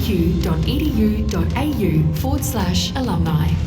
macq.edu.au/alumni.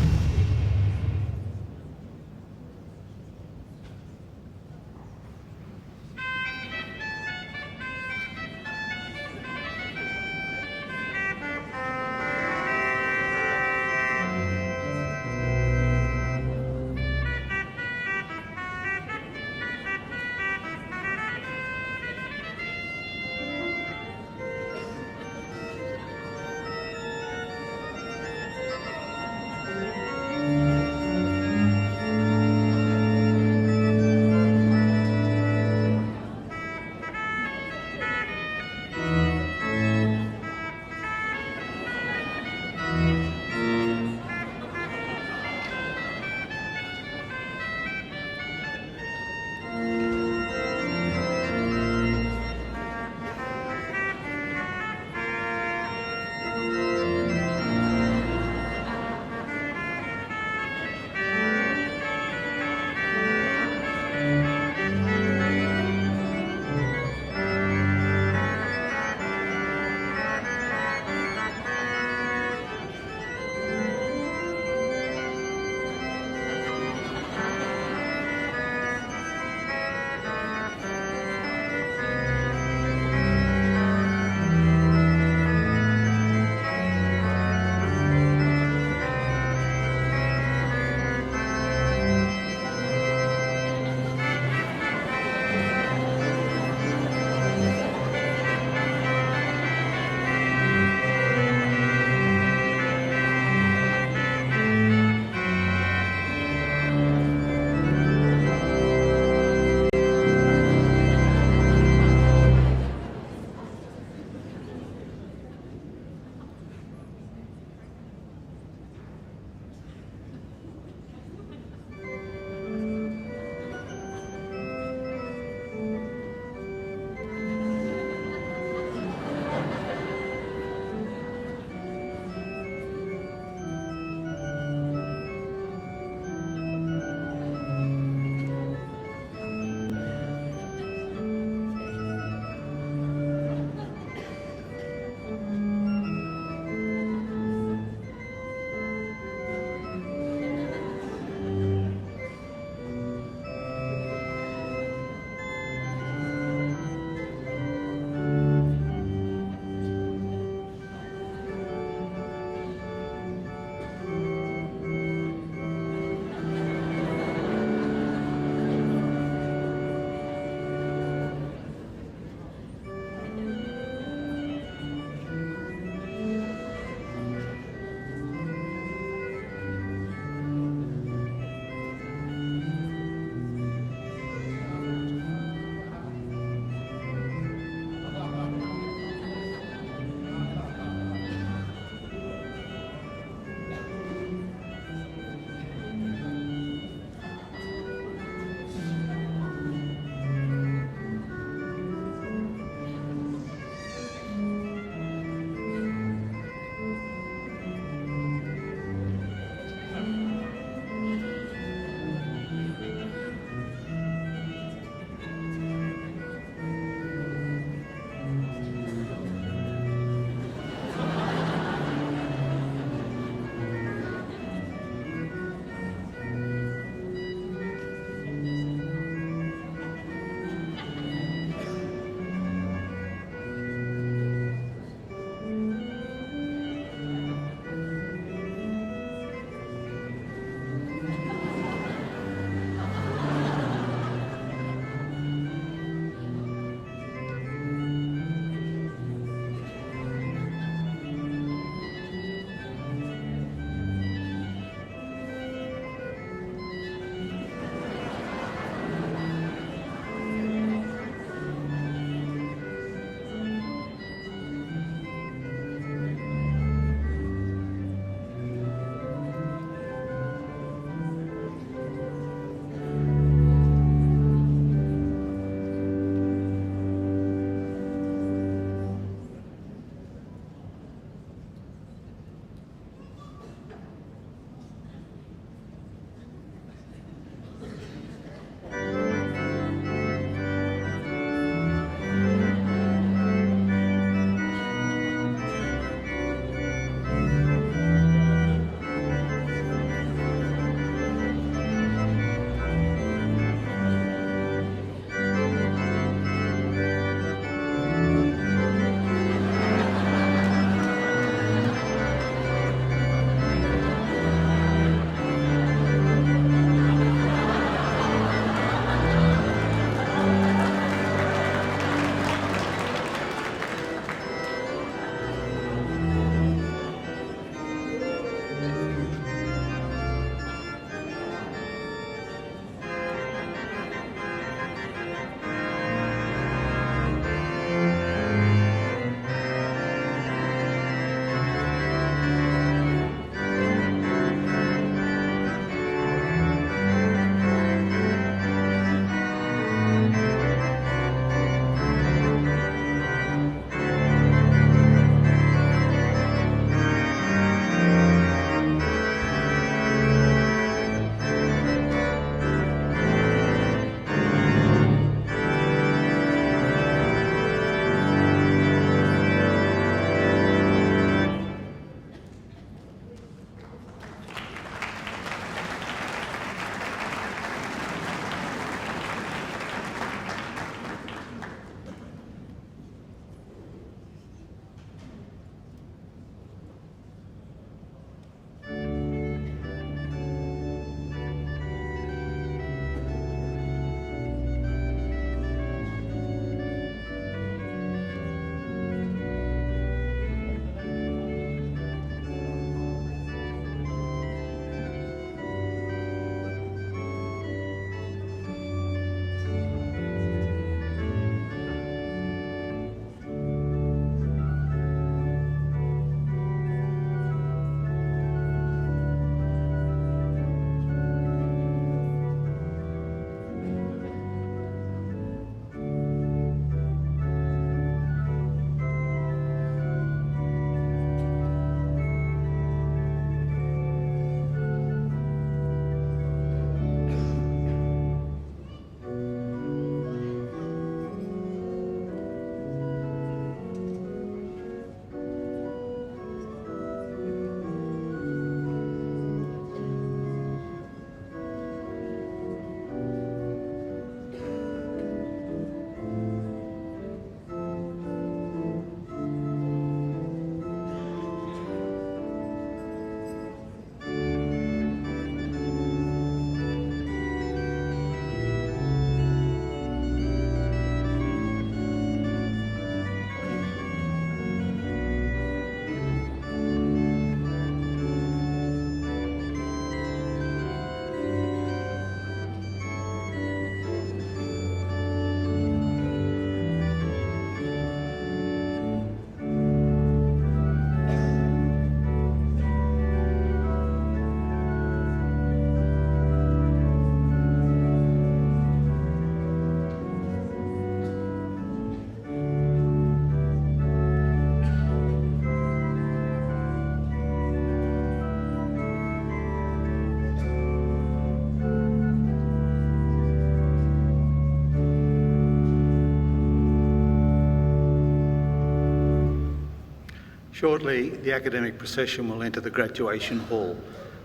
Shortly, the academic procession will enter the graduation hall.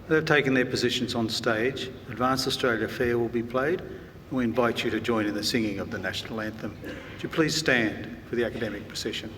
They've taken their positions on stage. Advance Australia Fair will be played, and we invite you to join in the singing of the national anthem. Would you please stand for the academic procession?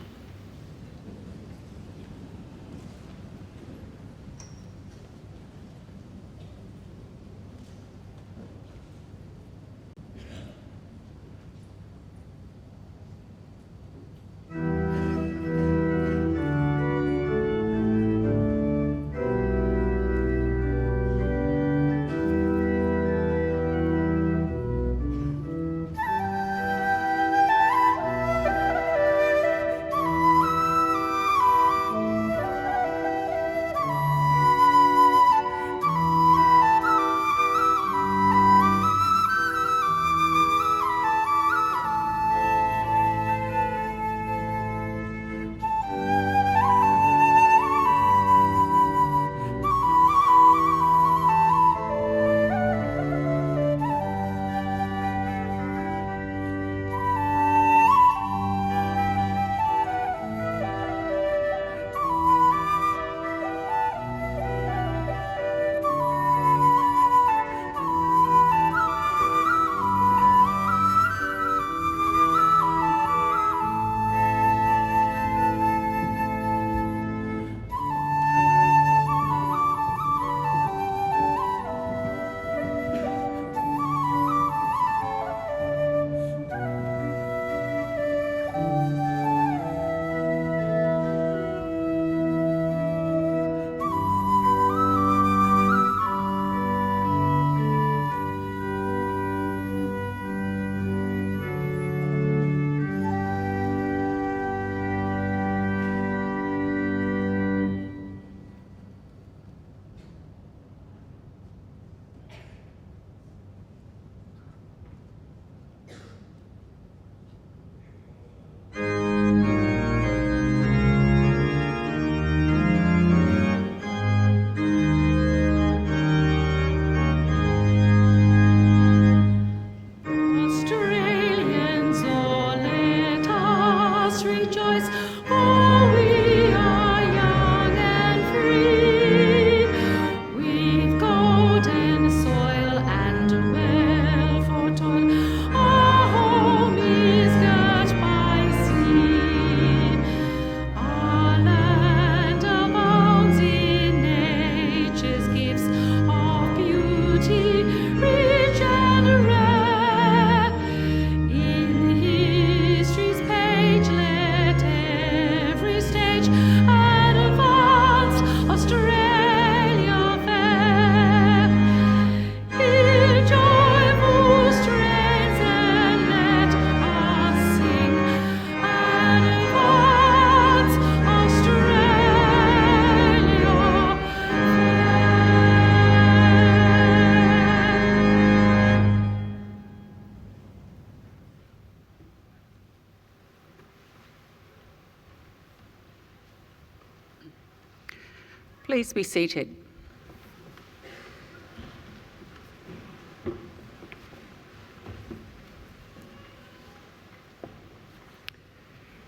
Please be seated.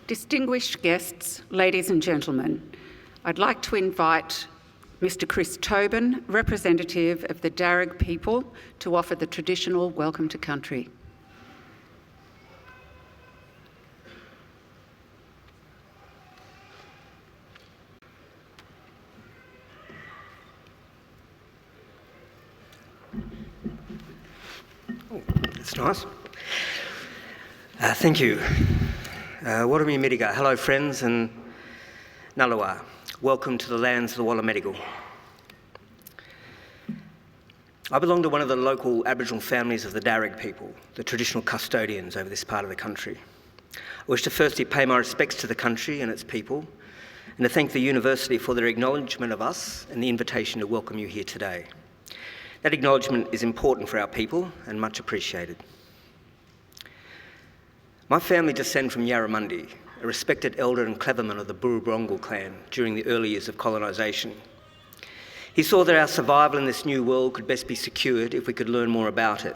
Distinguished guests, ladies and gentlemen, I'd like to invite Mr. Chris Tobin, representative of the Darug people, to offer the traditional welcome to country. Oh, that's nice. Thank you. Warami Mediga. Hello, friends, and Nalawa. Welcome to the lands of the Wallamedigal. I belong to one of the local Aboriginal families of the Darug people, the traditional custodians over this part of the country. I wish to firstly pay my respects to the country and its people, and to thank the university for their acknowledgement of us and the invitation to welcome you here today. That acknowledgement is important for our people and much appreciated. My family descend from Yarramundi, a respected elder and cleverman of the Burrabrongal clan during the early years of colonisation. He saw that our survival in this new world could best be secured if we could learn more about it.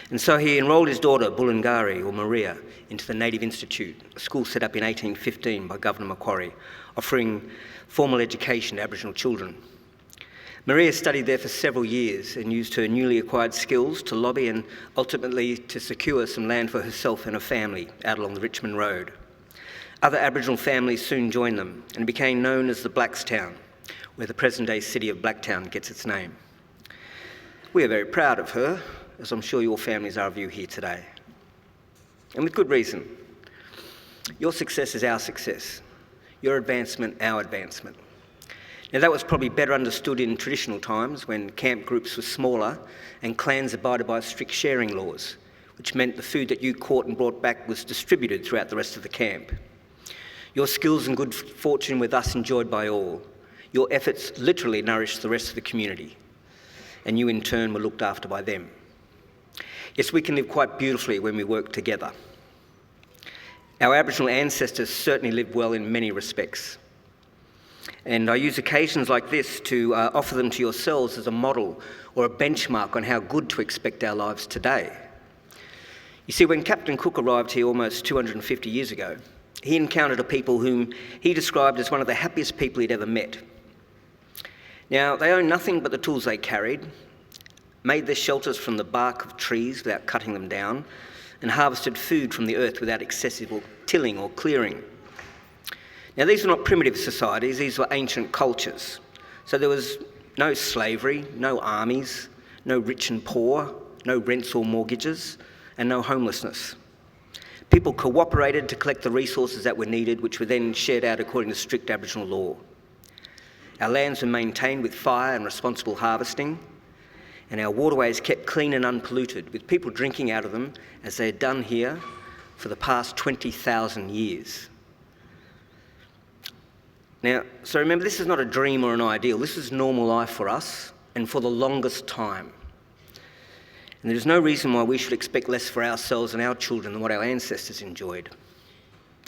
And so he enrolled his daughter, Bulgari, or Maria, into the Native Institute, a school set up in 1815 by Governor Macquarie, offering formal education to Aboriginal children. Maria studied there for several years and used her newly acquired skills to lobby and ultimately to secure some land for herself and her family out along the Richmond Road. Other Aboriginal families soon joined them and became known as the Blackstown, where the present-day city of Blacktown gets its name. We are very proud of her, as I'm sure your families are of you here today. And with good reason. Your success is our success. Your advancement, our advancement. Now that was probably better understood in traditional times when camp groups were smaller and clans abided by strict sharing laws, which meant the food that you caught and brought back was distributed throughout the rest of the camp. Your skills and good fortune were thus enjoyed by all. Your efforts literally nourished the rest of the community, and you in turn were looked after by them. Yes, we can live quite beautifully when we work together. Our Aboriginal ancestors certainly lived well in many respects. And I use occasions like this to offer them to yourselves as a model or a benchmark on how good to expect our lives today. You see, when Captain Cook arrived here almost 250 years ago, he encountered a people whom he described as one of the happiest people he'd ever met. Now, they owned nothing but the tools they carried, made their shelters from the bark of trees without cutting them down, and harvested food from the earth without excessive tilling or clearing. Now, these were not primitive societies, these were ancient cultures. So there was no slavery, no armies, no rich and poor, no rents or mortgages, and no homelessness. People cooperated to collect the resources that were needed, which were then shared out according to strict Aboriginal law. Our lands were maintained with fire and responsible harvesting, and our waterways kept clean and unpolluted, with people drinking out of them as they had done here for the past 20,000 years. Now, so remember, this is not a dream or an ideal. This is normal life for us and for the longest time. And there's no reason why we should expect less for ourselves and our children than what our ancestors enjoyed.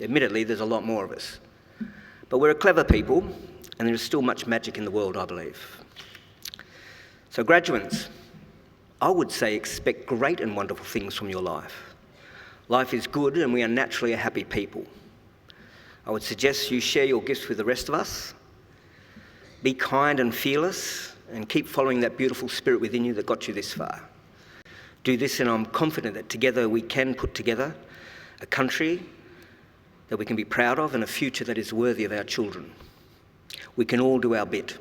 Admittedly, there's a lot more of us. But we're a clever people, and there is still much magic in the world, I believe. So graduates, I would say expect great and wonderful things from your life. Life is good and we are naturally a happy people. I would suggest you share your gifts with the rest of us. Be kind and fearless and keep following that beautiful spirit within you that got you this far. Do this and I'm confident that together we can put together a country that we can be proud of and a future that is worthy of our children. We can all do our bit.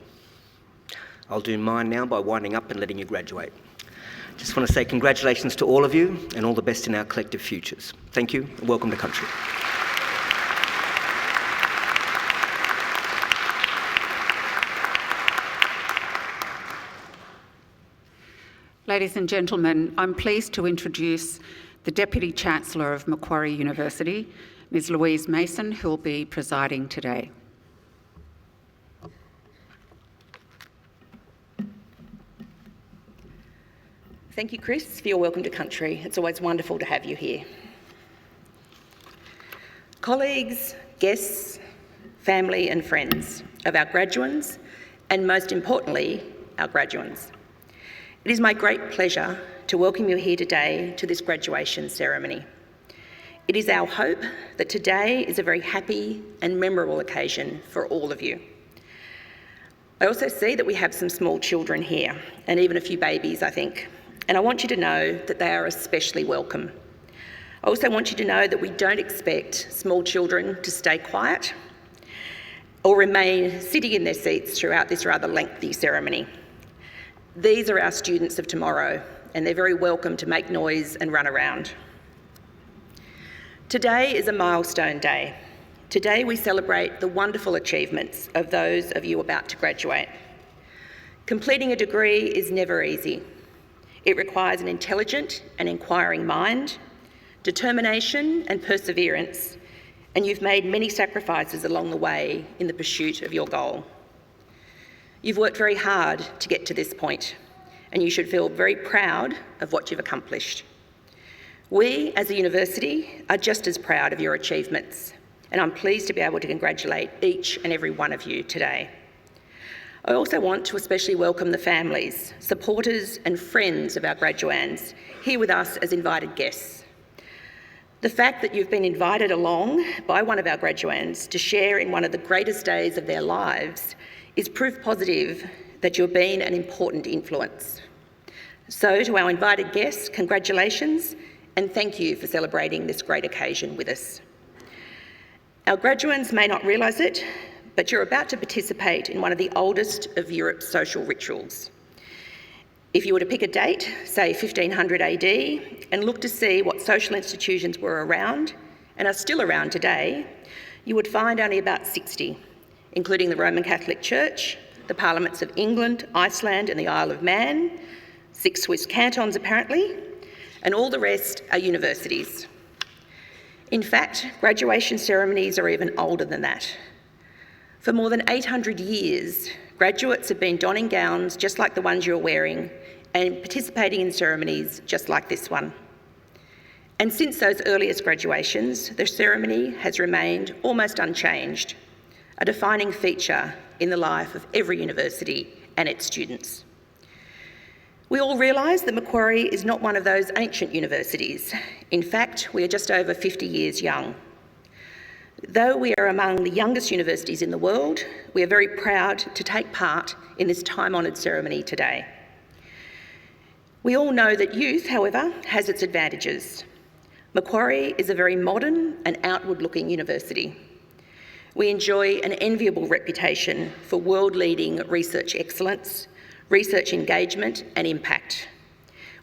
I'll do mine now by winding up and letting you graduate. Just want to say congratulations to all of you and all the best in our collective futures. Thank you and welcome to country. Ladies and gentlemen, I'm pleased to introduce the Deputy Chancellor of Macquarie University, Ms. Louise Mason, who will be presiding today. Thank you, Chris, for your welcome to country. It's always wonderful to have you here. Colleagues, guests, family and friends of our graduands, and most importantly, our graduands. It is my great pleasure to welcome you here today to this graduation ceremony. It is our hope that today is a very happy and memorable occasion for all of you. I also see that we have some small children here, and even a few babies, I think. And I want you to know that they are especially welcome. I also want you to know that we don't expect small children to stay quiet or remain sitting in their seats throughout this rather lengthy ceremony. These are our students of tomorrow, and they're very welcome to make noise and run around. Today is a milestone day. Today we celebrate the wonderful achievements of those of you about to graduate. Completing a degree is never easy. It requires an intelligent and inquiring mind, determination and perseverance, and you've made many sacrifices along the way in the pursuit of your goal. You've worked very hard to get to this point, and you should feel very proud of what you've accomplished. We, as a university, are just as proud of your achievements, and I'm pleased to be able to congratulate each and every one of you today. I also want to especially welcome the families, supporters and friends of our graduands here with us as invited guests. The fact that you've been invited along by one of our graduands to share in one of the greatest days of their lives is proof positive that you've been an important influence. So to our invited guests, congratulations and thank you for celebrating this great occasion with us. Our graduands may not realise it, but you're about to participate in one of the oldest of Europe's social rituals. If you were to pick a date, say 1500 AD, and look to see what social institutions were around and are still around today, you would find only about 60, including the Roman Catholic Church, the parliaments of England, Iceland and the Isle of Man, 6 Swiss cantons apparently, and all the rest are universities. In fact, graduation ceremonies are even older than that. For more than 800 years, graduates have been donning gowns just like the ones you're wearing and participating in ceremonies just like this one. And since those earliest graduations, the ceremony has remained almost unchanged, a defining feature in the life of every university and its students. We all realise that Macquarie is not one of those ancient universities. In fact, we are just over 50 years young. Though we are among the youngest universities in the world, we are very proud to take part in this time-honoured ceremony today. We all know that youth, however, has its advantages. Macquarie is a very modern and outward-looking university. We enjoy an enviable reputation for world-leading research excellence, research engagement and impact.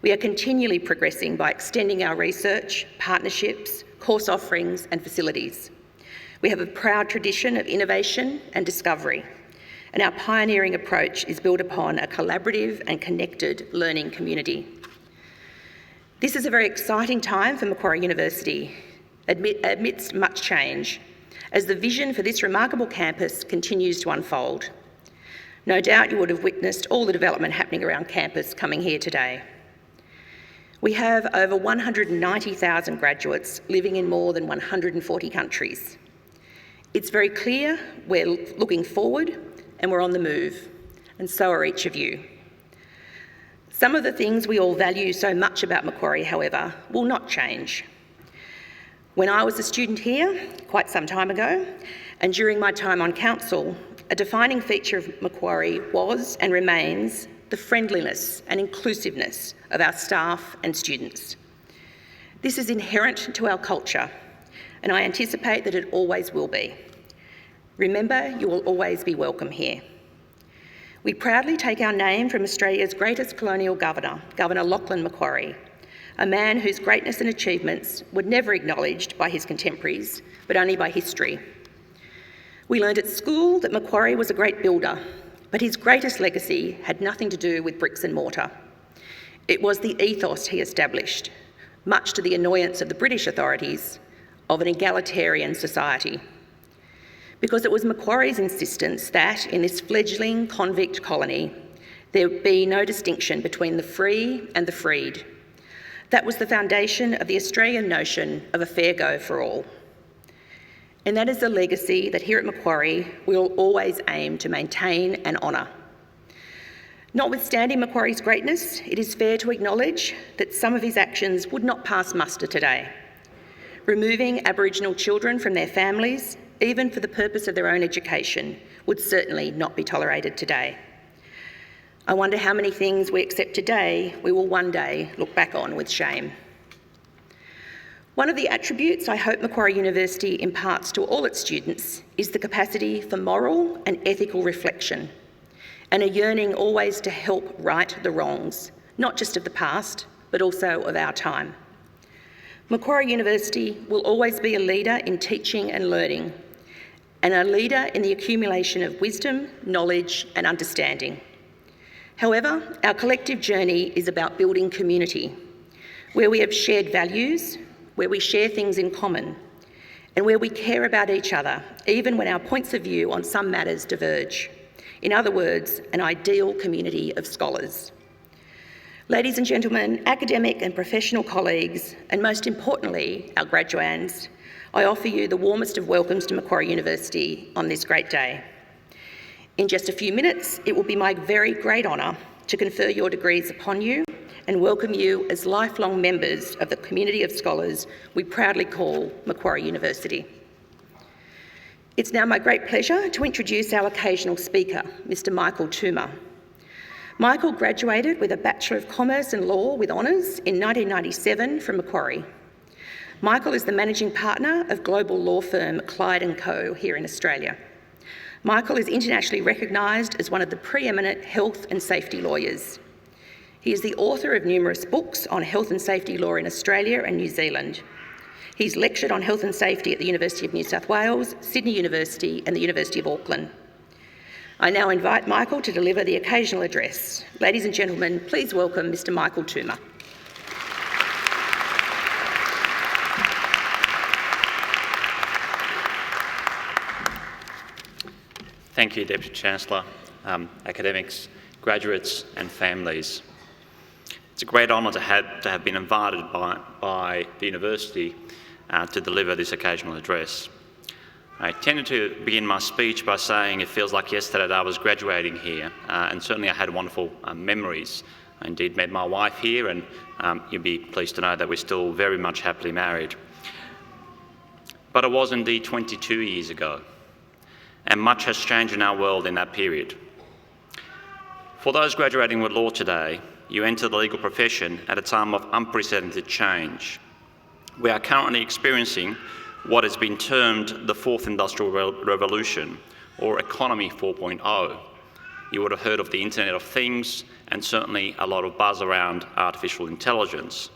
We are continually progressing by extending our research, partnerships, course offerings and facilities. We have a proud tradition of innovation and discovery, and our pioneering approach is built upon a collaborative and connected learning community. This is a very exciting time for Macquarie University, amidst much change, as the vision for this remarkable campus continues to unfold. No doubt you would have witnessed all the development happening around campus coming here today. We have over 190,000 graduates living in more than 140 countries. It's very clear we're looking forward and we're on the move, and so are each of you. Some of the things we all value so much about Macquarie, however, will not change. When I was a student here, quite some time ago, and during my time on council, a defining feature of Macquarie was and remains the friendliness and inclusiveness of our staff and students. This is inherent to our culture, and I anticipate that it always will be. Remember, you will always be welcome here. We proudly take our name from Australia's greatest colonial governor, Governor Lachlan Macquarie, a man whose greatness and achievements were never acknowledged by his contemporaries, but only by history. We learned at school that Macquarie was a great builder, but his greatest legacy had nothing to do with bricks and mortar. It was the ethos he established, much to the annoyance of the British authorities, of an egalitarian society. Because it was Macquarie's insistence that, in this fledgling convict colony, there be no distinction between the free and the freed. That was the foundation of the Australian notion of a fair go for all. And that is a legacy that here at Macquarie we will always aim to maintain and honour. Notwithstanding Macquarie's greatness, it is fair to acknowledge that some of his actions would not pass muster today. Removing Aboriginal children from their families, even for the purpose of their own education, would certainly not be tolerated today. I wonder how many things we accept today we will one day look back on with shame. One of the attributes I hope Macquarie University imparts to all its students is the capacity for moral and ethical reflection, and a yearning always to help right the wrongs, not just of the past, but also of our time. Macquarie University will always be a leader in teaching and learning, and a leader in the accumulation of wisdom, knowledge and understanding. However, our collective journey is about building community, where we have shared values, where we share things in common, and where we care about each other, even when our points of view on some matters diverge. In other words, an ideal community of scholars. Ladies and gentlemen, academic and professional colleagues, and most importantly, our graduands, I offer you the warmest of welcomes to Macquarie University on this great day. In just a few minutes, it will be my very great honour to confer your degrees upon you and welcome you as lifelong members of the community of scholars we proudly call Macquarie University. It's now my great pleasure to introduce our occasional speaker, Mr. Michael Toomer. Michael graduated with a Bachelor of Commerce and Law with honours in 1997 from Macquarie. Michael is the managing partner of global law firm Clyde & Co here in Australia. Michael is internationally recognised as one of the preeminent health and safety lawyers. He is the author of numerous books on health and safety law in Australia and New Zealand. He's lectured on health and safety at the University of New South Wales, Sydney University and the University of Auckland. I now invite Michael to deliver the occasional address. Ladies and gentlemen, please welcome Mr. Michael Toomer. Thank you, Deputy Chancellor, academics, graduates and families. It's a great honour to have been invited by the University to deliver this occasional address. I tended to begin my speech by saying it feels like yesterday that I was graduating here, and certainly I had wonderful memories. I indeed met my wife here, and you'll be pleased to know that we're still very much happily married. But it was indeed 22 years ago, and much has changed in our world in that period. For those graduating with law today, you enter the legal profession at a time of unprecedented change. We are currently experiencing what has been termed the fourth industrial revolution, or economy 4.0. You would have heard of the Internet of Things and certainly a lot of buzz around artificial intelligence.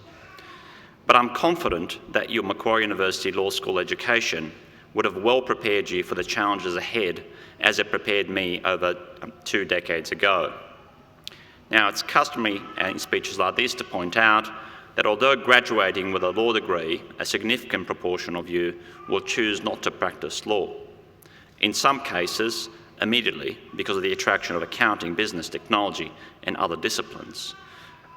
But I'm confident that your Macquarie University Law School education would have well prepared you for the challenges ahead as it prepared me over 2 decades ago. Now, it's customary in speeches like this to point out that although graduating with a law degree, a significant proportion of you will choose not to practice law. In some cases, immediately, because of the attraction of accounting, business, technology, and other disciplines.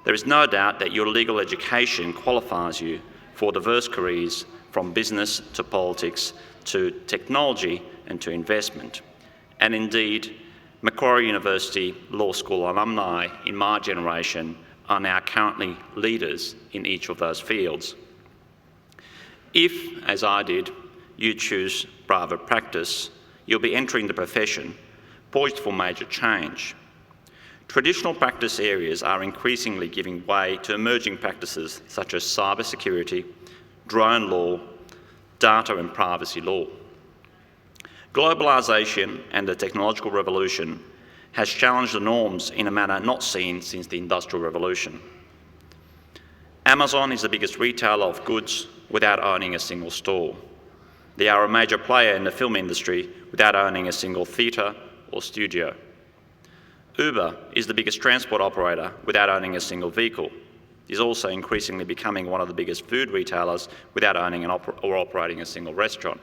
There is no doubt that your legal education qualifies you for diverse careers from business to politics to technology and to investment. And indeed, Macquarie University Law School alumni in my generation are now currently leaders in each of those fields. If, as I did, you choose private practice, you'll be entering the profession poised for major change. Traditional practice areas are increasingly giving way to emerging practices such as cybersecurity, drone law, data and privacy law. Globalisation and the technological revolution has challenged the norms in a manner not seen since the Industrial Revolution. Amazon is the biggest retailer of goods without owning a single store. They are a major player in the film industry without owning a single theatre or studio. Uber is the biggest transport operator without owning a single vehicle. It is also increasingly becoming one of the biggest food retailers without owning or operating a single restaurant.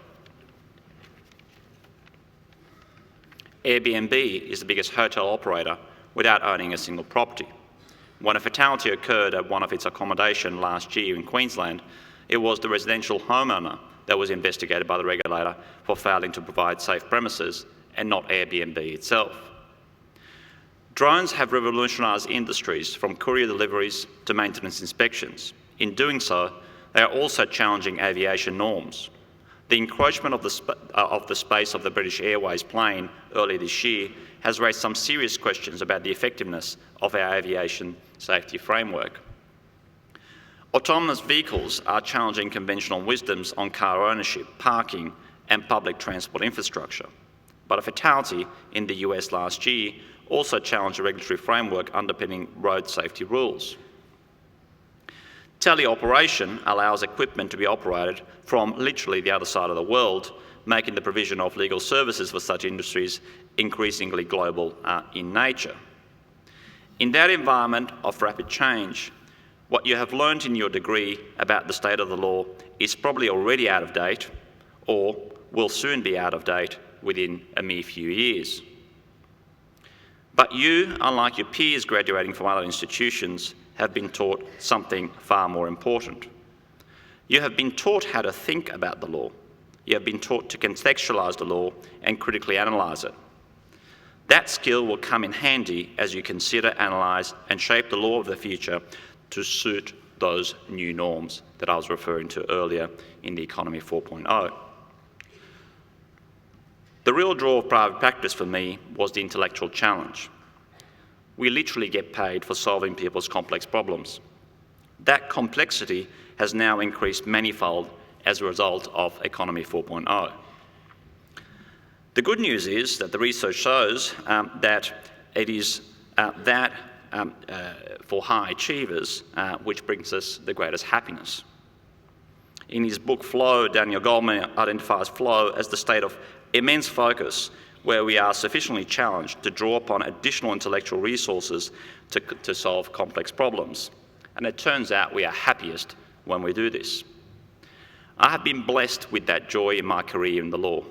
Airbnb is the biggest hotel operator without owning a single property. When a fatality occurred at one of its accommodation last year in Queensland, it was the residential homeowner that was investigated by the regulator for failing to provide safe premises and not Airbnb itself. Drones have revolutionised industries from courier deliveries to maintenance inspections. In doing so, they are also challenging aviation norms. The encroachment of the space of the British Airways plane earlier this year has raised some serious questions about the effectiveness of our aviation safety framework. Autonomous vehicles are challenging conventional wisdoms on car ownership, parking and public transport infrastructure. But a fatality in the US last year also challenged the regulatory framework underpinning road safety rules. Teleoperation allows equipment to be operated from literally the other side of the world, making the provision of legal services for such industries increasingly global in nature. In that environment of rapid change, what you have learned in your degree about the state of the law is probably already out of date or will soon be out of date within a mere few years. But you, unlike your peers graduating from other institutions, have been taught something far more important. You have been taught how to think about the law. You have been taught to contextualise the law and critically analyse it. That skill will come in handy as you consider, analyse and shape the law of the future to suit those new norms that I was referring to earlier in the Economy 4.0. The real draw of private practice for me was the intellectual challenge. We literally get paid for solving people's complex problems. That complexity has now increased manifold as a result of Economy 4.0. The good news is that the research shows that it is for high achievers which brings us the greatest happiness. In his book Flow, Daniel Goleman identifies flow as the state of immense focus where we are sufficiently challenged to draw upon additional intellectual resources to solve complex problems. And it turns out we are happiest when we do this. I have been blessed with that joy in my career in the law.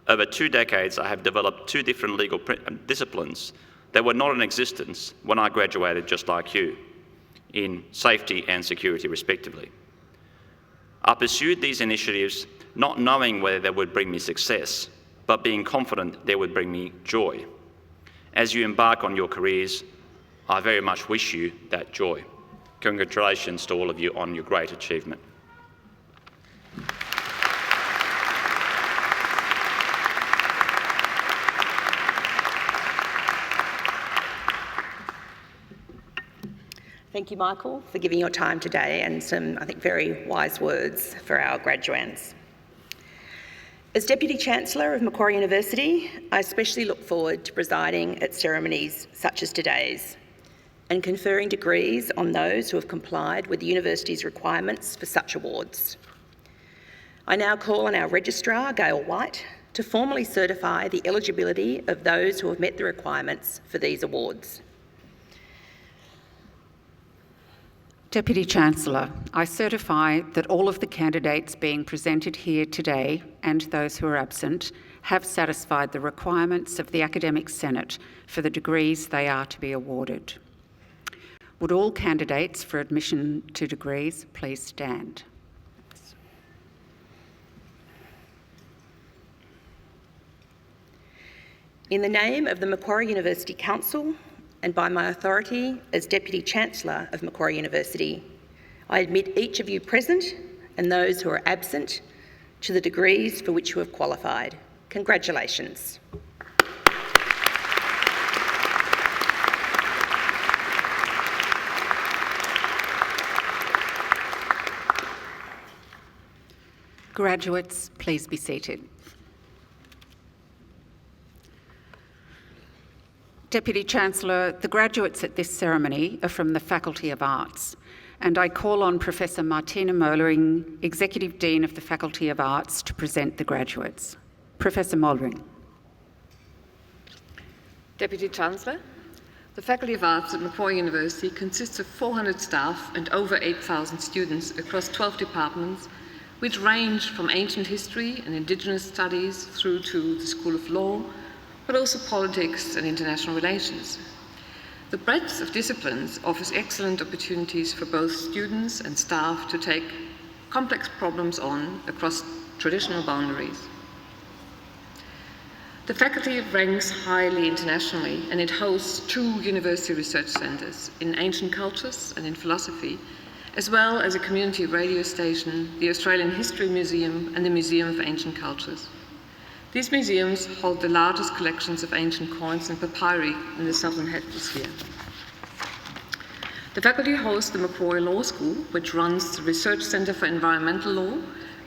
Over 2 decades, I have developed 2 different legal disciplines that were not in existence when I graduated, just like you, in safety and security respectively. I pursued these initiatives not knowing whether they would bring me success, but being confident they would bring me joy. As you embark on your careers, I very much wish you that joy. Congratulations to all of you on your great achievement. Thank you, Michael, for giving your time today and some, I think, very wise words for our graduands. As Deputy Chancellor of Macquarie University, I especially look forward to presiding at ceremonies such as today's and conferring degrees on those who have complied with the university's requirements for such awards. I now call on our Registrar, Gail White, to formally certify the eligibility of those who have met the requirements for these awards. Deputy Chancellor, I certify that all of the candidates being presented here today and those who are absent have satisfied the requirements of the Academic Senate for the degrees they are to be awarded. Would all candidates for admission to degrees please stand? In the name of the Macquarie University Council, and by my authority as Deputy Chancellor of Macquarie University, I admit each of you present and those who are absent to the degrees for which you have qualified. Congratulations. Graduates, please be seated. Deputy Chancellor, the graduates at this ceremony are from the Faculty of Arts, and I call on Professor Martina Mollering, Executive Dean of the Faculty of Arts, to present the graduates. Professor Mollering. Deputy Chancellor, the Faculty of Arts at Macquarie University consists of 400 staff and over 8,000 students across 12 departments, which range from ancient history and Indigenous studies through to the School of Law, but also politics and international relations. The breadth of disciplines offers excellent opportunities for both students and staff to take complex problems on across traditional boundaries. The faculty ranks highly internationally, and it hosts 2 university research centres in ancient cultures and in philosophy, as well as a community radio station, the Australian History Museum and the Museum of Ancient Cultures. These museums hold the largest collections of ancient coins and papyri in the Southern Hemisphere. The faculty hosts the Macquarie Law School, which runs the Research Centre for Environmental Law,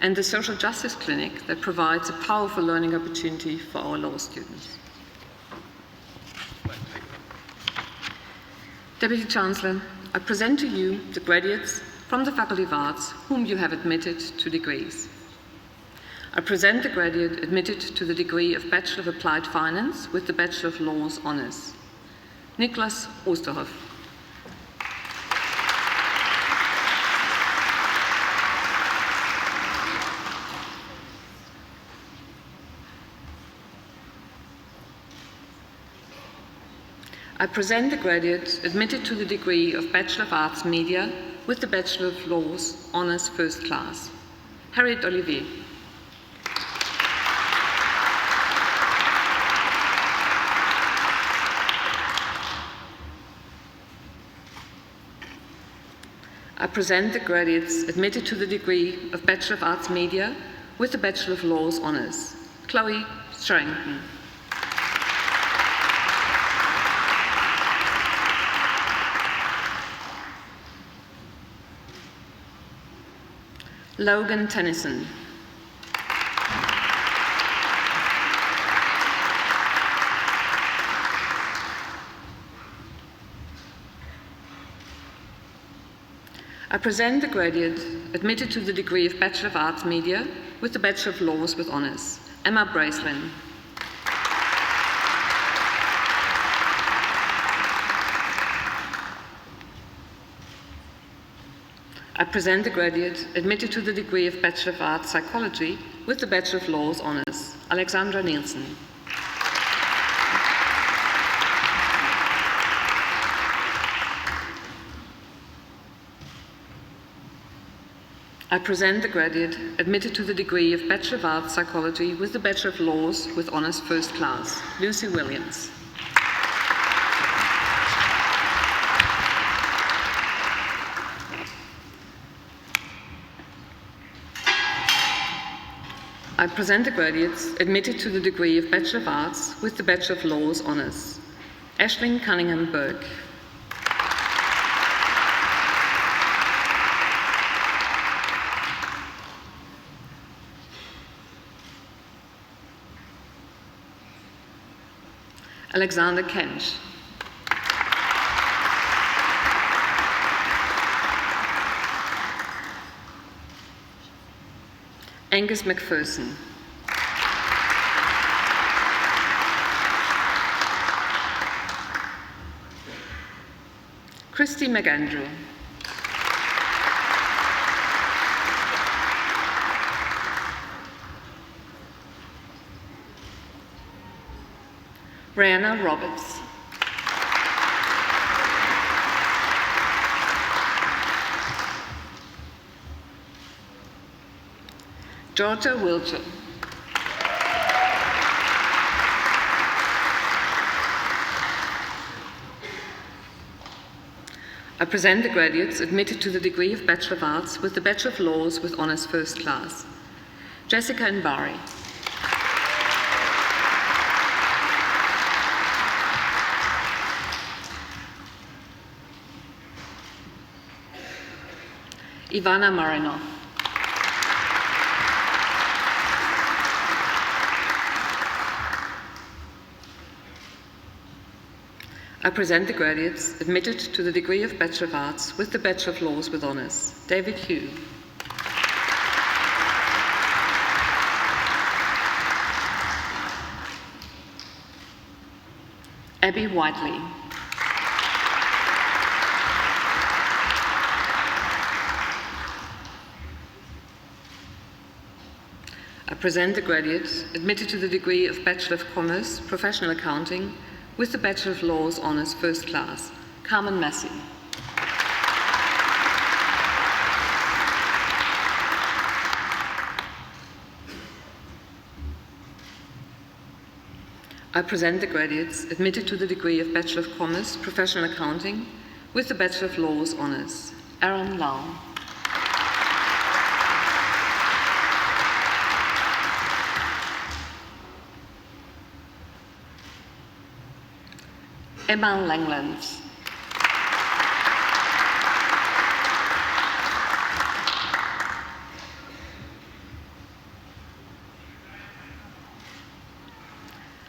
and the Social Justice Clinic that provides a powerful learning opportunity for our law students. Deputy Chancellor, I present to you the graduates from the Faculty of Arts whom you have admitted to degrees. I present the graduate admitted to the degree of Bachelor of Applied Finance with the Bachelor of Laws Honours, Niklas Osterhoff. I present the graduate admitted to the degree of Bachelor of Arts Media with the Bachelor of Laws Honours First Class, Harriet Olivier. I present the graduates admitted to the degree of Bachelor of Arts Media with the Bachelor of Laws Honours. Chloe Strangton. Logan Tennyson. I present the graduate admitted to the degree of Bachelor of Arts Media with the Bachelor of Laws with Honours, Emma Bracelin. I present the graduate admitted to the degree of Bachelor of Arts Psychology with the Bachelor of Laws Honours, Alexandra Nielsen. I present the graduate admitted to the degree of Bachelor of Arts Psychology with the Bachelor of Laws with Honours First Class, Lucy Williams. I present the graduates admitted to the degree of Bachelor of Arts with the Bachelor of Laws Honours, Aisling Cunningham Burke. Alexander Kench. Angus McPherson. Christy McAndrew. Brianna Roberts. Georgia Wiltshire. I present the graduates admitted to the degree of Bachelor of Arts with the Bachelor of Laws with Honours First Class, Jessica Nbari. Ivana Marinov. I present the graduates admitted to the degree of Bachelor of Arts with the Bachelor of Laws with Honours, David Hugh. Abby Whiteley. I present the graduate admitted to the degree of Bachelor of Commerce, Professional Accounting, with the Bachelor of Laws Honours First Class, Carmen Massey. I present the graduates admitted to the degree of Bachelor of Commerce, Professional Accounting, with the Bachelor of Laws Honours, Aaron Lau. Emma Langlands.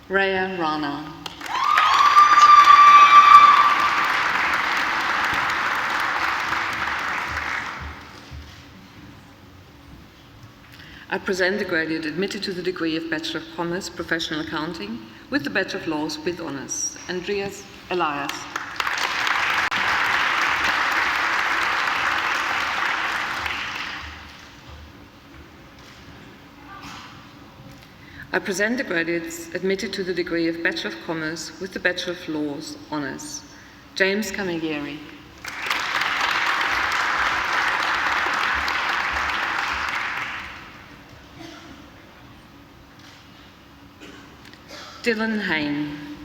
Raya Rana. I present the graduate admitted to the degree of Bachelor of Commerce, Professional Accounting, with the Bachelor of Laws with Honours, Andreas Elias. I present the graduates admitted to the degree of Bachelor of Commerce with the Bachelor of Laws Honours, James Camilleri. Dylan Hain.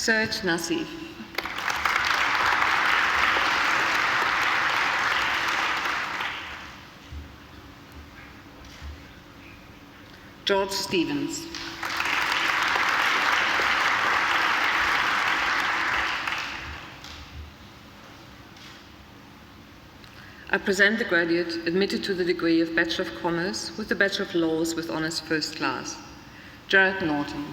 Serge Nassif. George Stevens. I present the graduate admitted to the degree of Bachelor of Commerce with the Bachelor of Laws with Honours First Class, Jared Norton.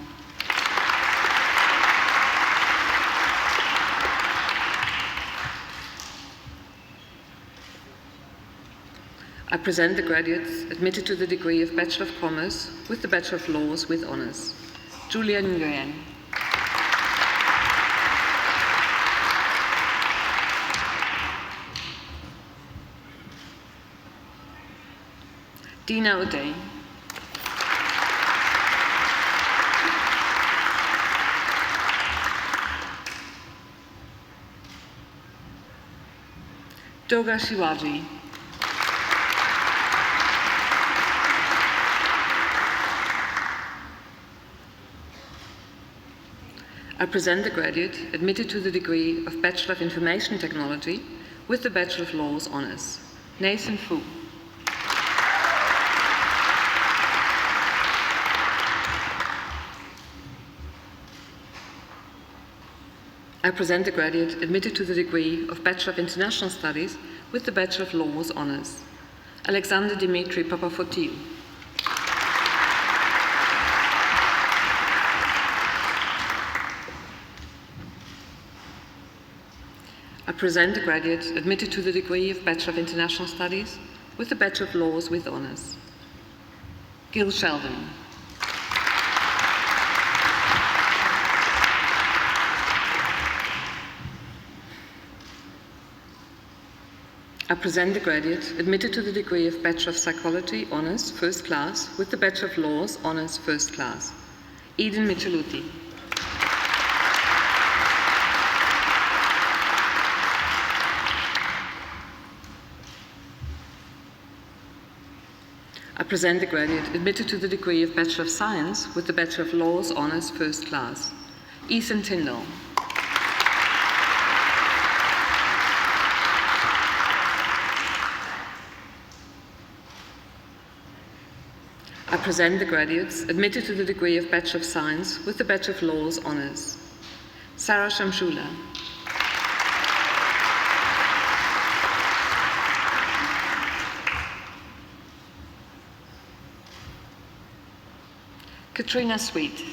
I present the graduates admitted to the degree of Bachelor of Commerce with the Bachelor of Laws with Honours, Julia Nguyen. Dina O'Day. Durga Shivaji. I present the graduate admitted to the degree of Bachelor of Information Technology with the Bachelor of Laws Honours, Nathan Fu. I present the graduate admitted to the degree of Bachelor of International Studies with the Bachelor of Laws Honours, Alexander Dimitri Papafotil. I present the graduate admitted to the degree of Bachelor of International Studies with the Bachelor of Laws with Honours, Gil Sheldon. I present the graduate admitted to the degree of Bachelor of Psychology Honours First Class with the Bachelor of Laws Honours First Class, Eden Micheluti. I present the graduate admitted to the degree of Bachelor of Science with the Bachelor of Laws Honours First Class, Ethan Tyndall. I present the graduates admitted to the degree of Bachelor of Science with the Bachelor of Laws Honours, Sarah Shamshula. Katrina Sweet.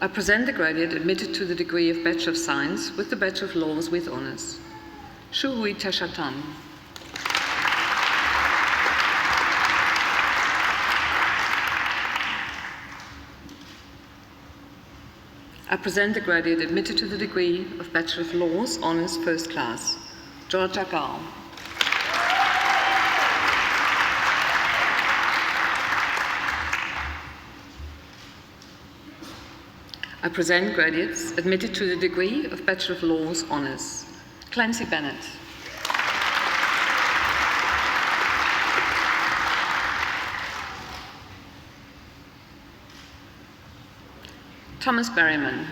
I present the graduate admitted to the degree of Bachelor of Science with the Bachelor of Laws with Honours, Shuhui Tashatan. I present the graduate admitted to the degree of Bachelor of Laws Honours First Class, Georgia Gall. I present graduates admitted to the degree of Bachelor of Laws Honours, Clancy Bennett. Thomas Berryman.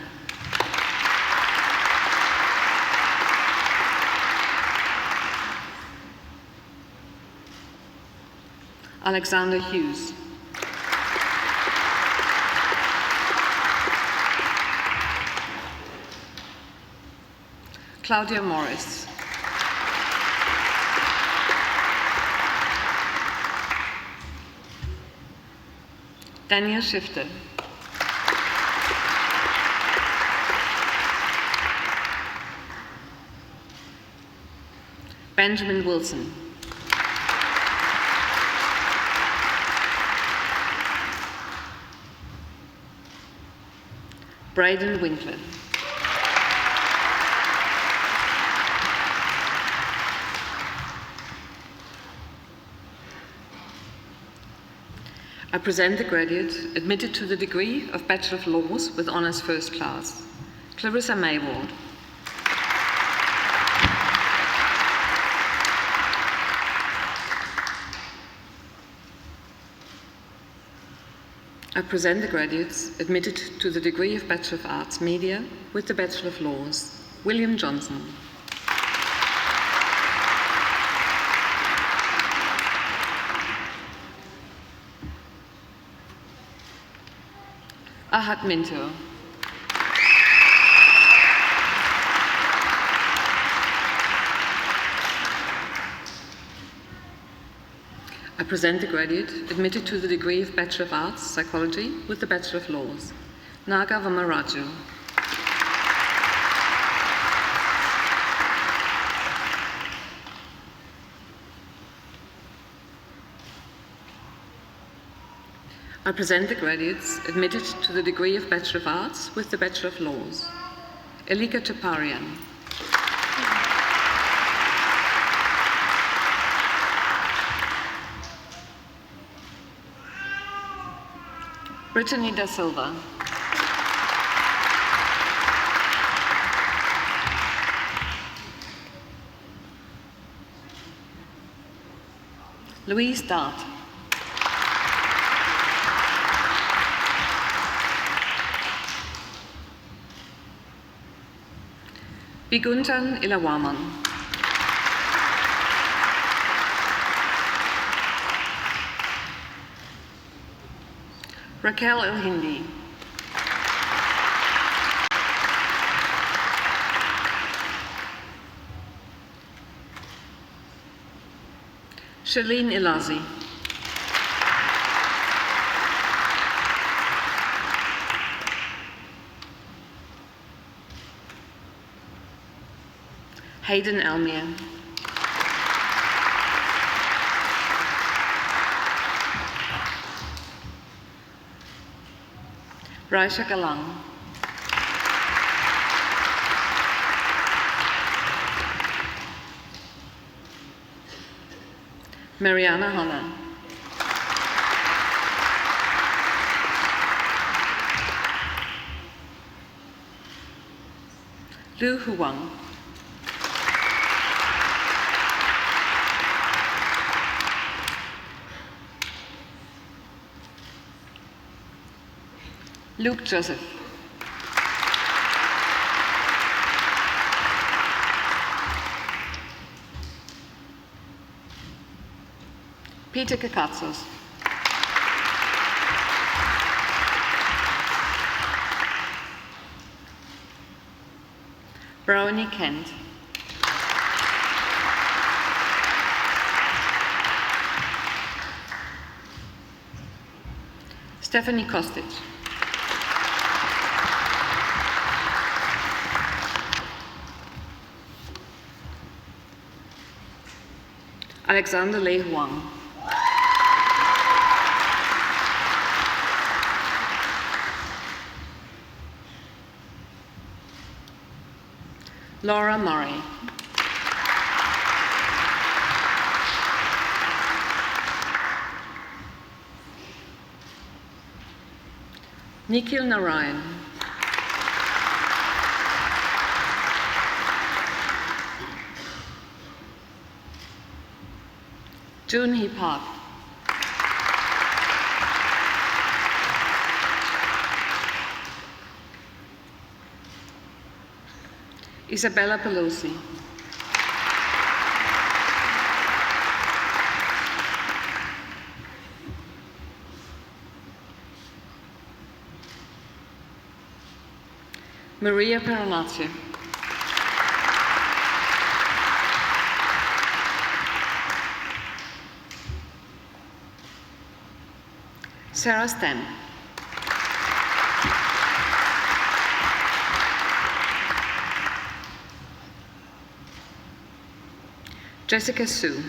Alexander Hughes. Claudia Morris. Daniel Schifter. Benjamin Wilson. Braden Winkler. I present the graduate admitted to the degree of Bachelor of Laws with Honours First Class, Clarissa Mayward. I present the graduates admitted to the degree of Bachelor of Arts Media with the Bachelor of Laws, William Johnson. Ahad Minto. I present the graduate admitted to the degree of Bachelor of Arts, Psychology with the Bachelor of Laws, Naga Vamaraju. I present the graduates admitted to the degree of Bachelor of Arts with the Bachelor of Laws, Elika Toparian. Brittany Da Silva. Louise Dart. Biguntan Ilawaman. Raquel El Hindi. Shalene Ilazi. Hayden Elmere. Raisha Galang. Mariana Hanna. Lu Huang. Luke Joseph. Peter Kakatsos. Brownie Kent. Stephanie Kostic. Alexander Lei Huang. Laura Murray. Nikhil Narayan. June Hee Park. Isabella Pelosi. Maria Peronacci. Sarah Stem. Jessica Sue.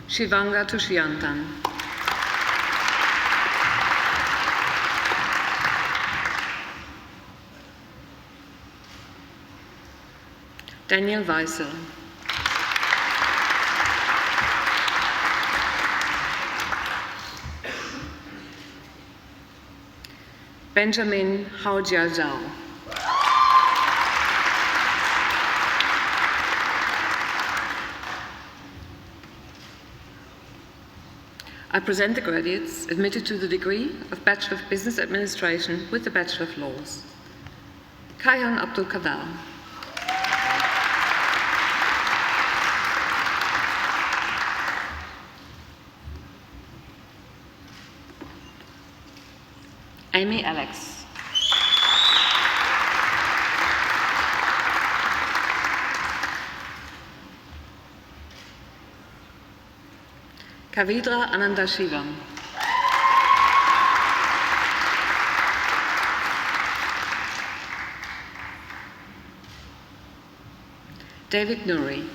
Shivanga Tushyantan. Daniel Weissel. Benjamin Haojiazhao. I present the graduates admitted to the degree of Bachelor of Business Administration with the Bachelor of Laws. Kayhan Abdul Kader. Amy Alex. Kavidra Anandashivam. David Nuri.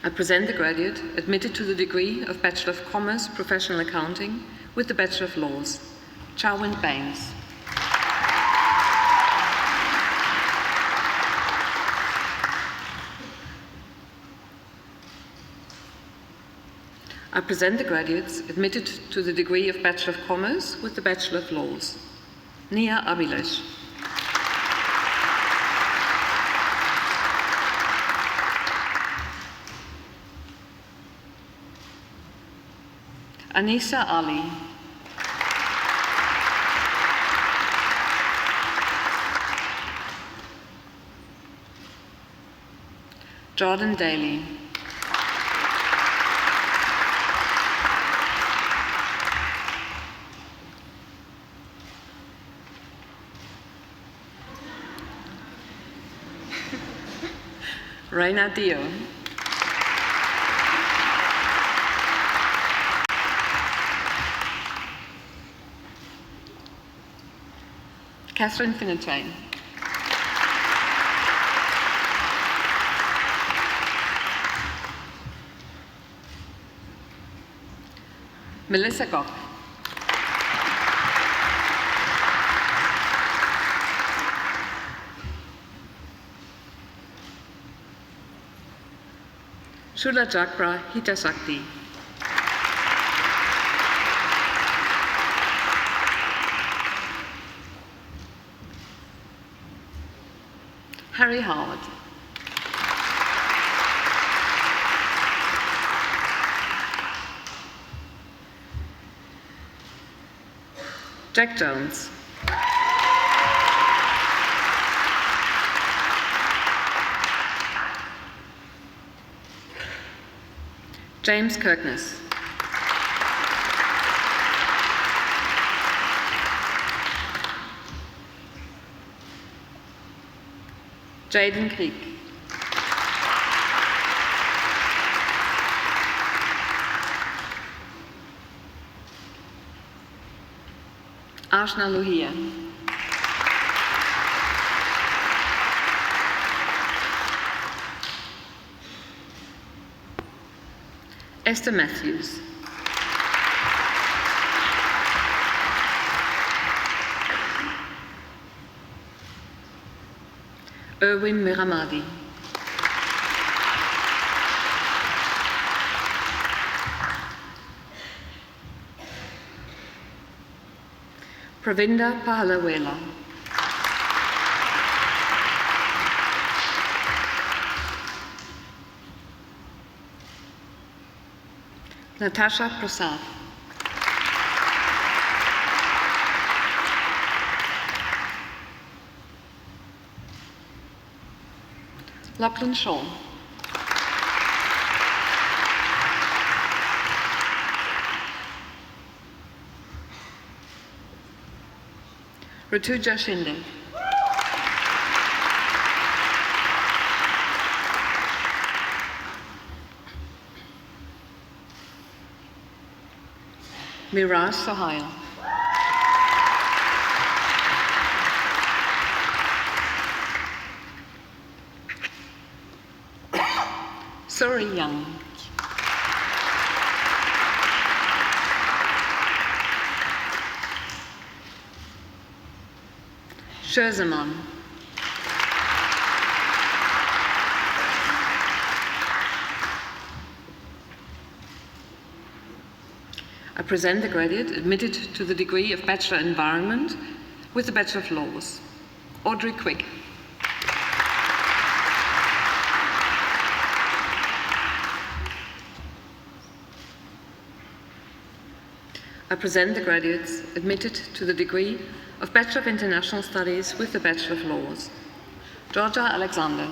I present the graduate admitted to the degree of Bachelor of Commerce, Professional Accounting with the Bachelor of Laws, Charwin Baines. I present the graduates admitted to the degree of Bachelor of Commerce with the Bachelor of Laws, Nia Abilesh. Anisa Ali. Jordan Daly. Reina Dio. Catherine Finnetrain. Melissa Gock. Shula Jakra Hitasakti. Harry Howard. Jack Jones. James Kirkness. Jaden Creek. Ashna Luhia. Esther Matthews. Erwin Miramadi. Pravinda Pahalawela. Natasha Prasad. Lachlan Shaw. Rituja Shinde. Miraj Sahaya. Suri Young. Sherzaman. I present the graduate admitted to the degree of Bachelor Environment with the Bachelor of Laws, Audrey Quigg. I present the graduates admitted to the degree of Bachelor of International Studies with the Bachelor of Laws. Georgia Alexander.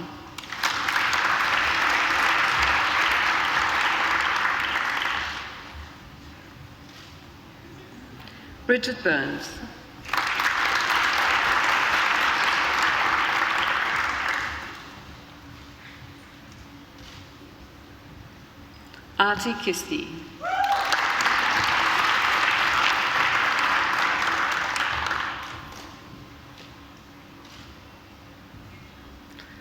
Bridget Burns. Artie Kisti.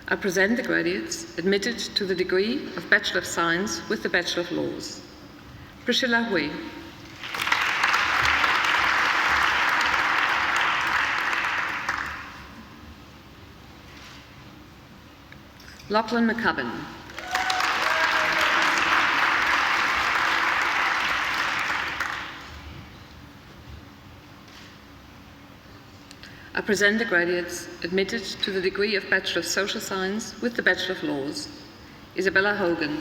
I present the graduates admitted to the degree of Bachelor of Science with the Bachelor of Laws. Priscilla Hui. Lachlan McCubbin. I present the graduates admitted to the degree of Bachelor of Social Science with the Bachelor of Laws. Isabella Hogan.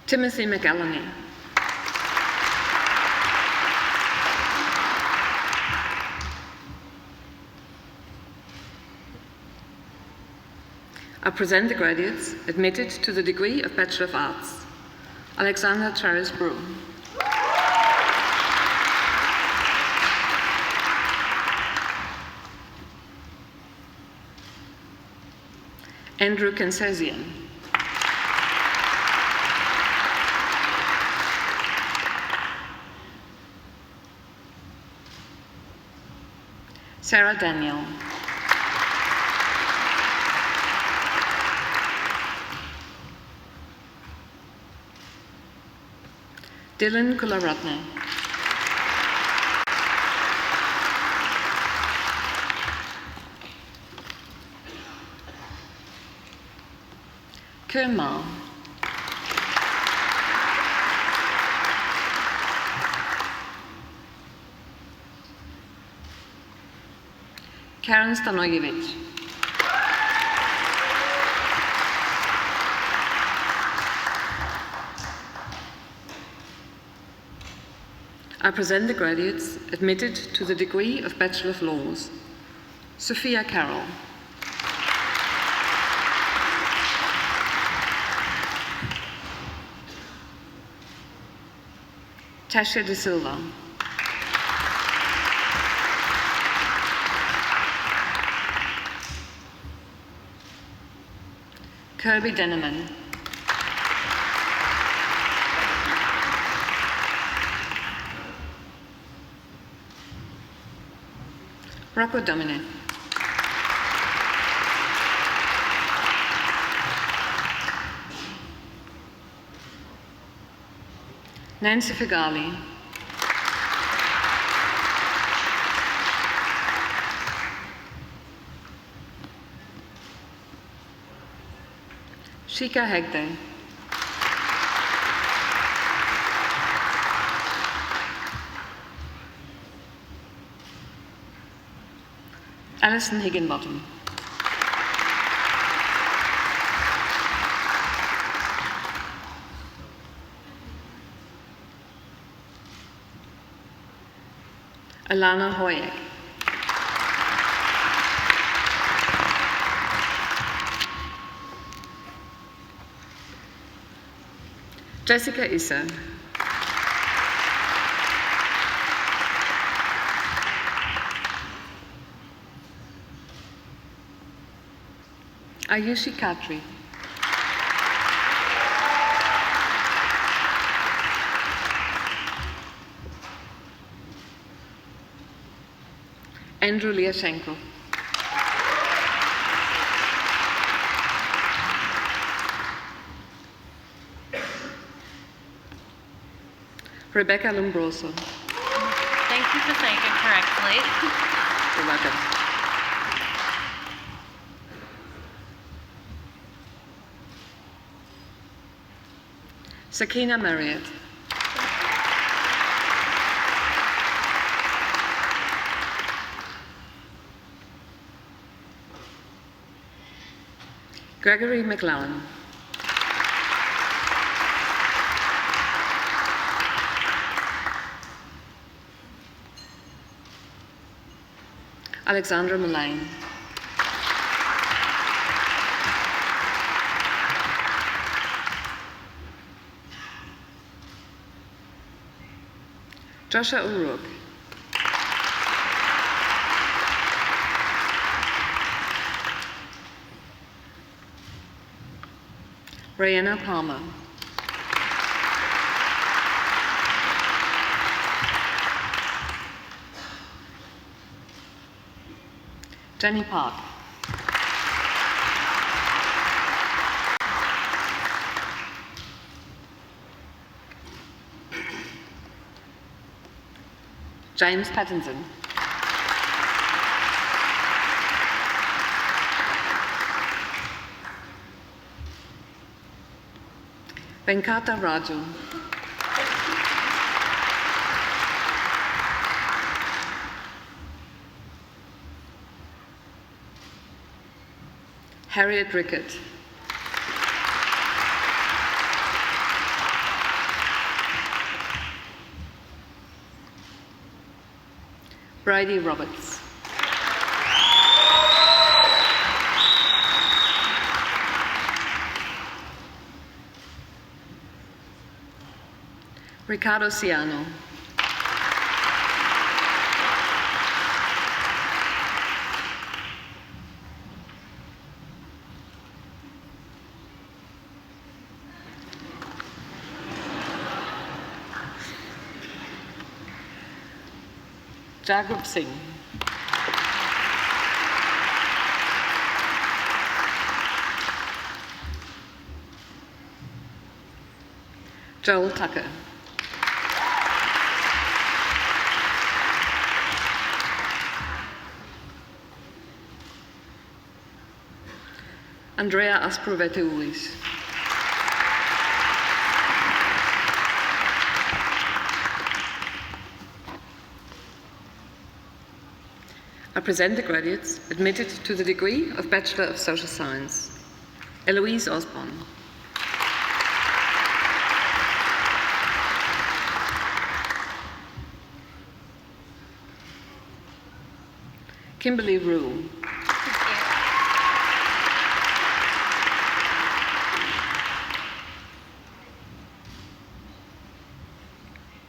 Timothy McElhenney. I present the graduates admitted to the degree of Bachelor of Arts. Alexander Charis Brew. Andrew Kansasian. Sarah Daniel. Dylan Kularatne. Kerma. Karen Stanojevic. I present the graduates admitted to the degree of Bachelor of Laws. Sophia Carroll. Tasha De Silva. Kirby Denneman. Rocco Domine. Nancy Figali. Shika Hegde. Alison Higginbottom. Alana Hoyek. Jessica Issa. Ayushi Khatri. Andrew Liashenko. Rebecca Lombroso. Thank you for saying it correctly. You're welcome. Sakina Marriott. Gregory McLaren. Alexandra Mullane. Joshua O'Rourke. Rayanna Palmer. Jenny Park. James Pattinson. Venkata Raju. Harriet Rickett. Bridie Roberts. Ricardo Ciano. Jacob Singh. Joel Tucker. Andrea Asprovetoulis. I present the graduates admitted to the degree of Bachelor of Social Science. Eloise Osborne. Kimberly Rue.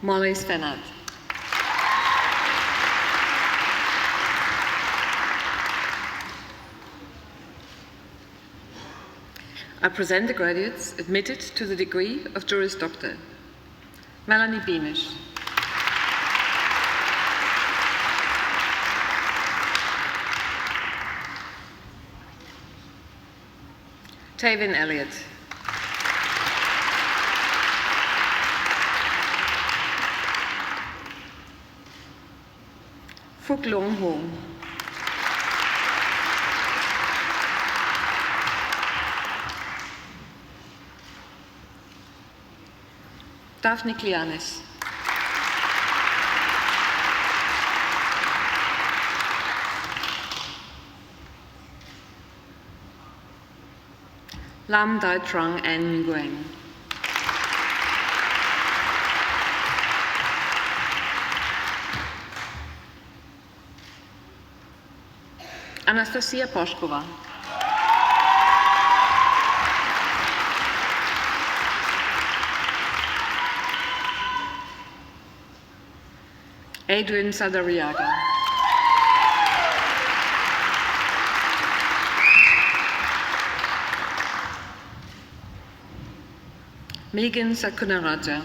Molly Svenat. I present the graduates admitted to the degree of Juris Doctor. Melanie Beamish. Tavin Elliott. Phuc Long Ho. Daphne Klianis. Lam Dai Trung An Nguyen. Anastasia Poshkova. Adrian Sadariaga. Megan Sakunaraja.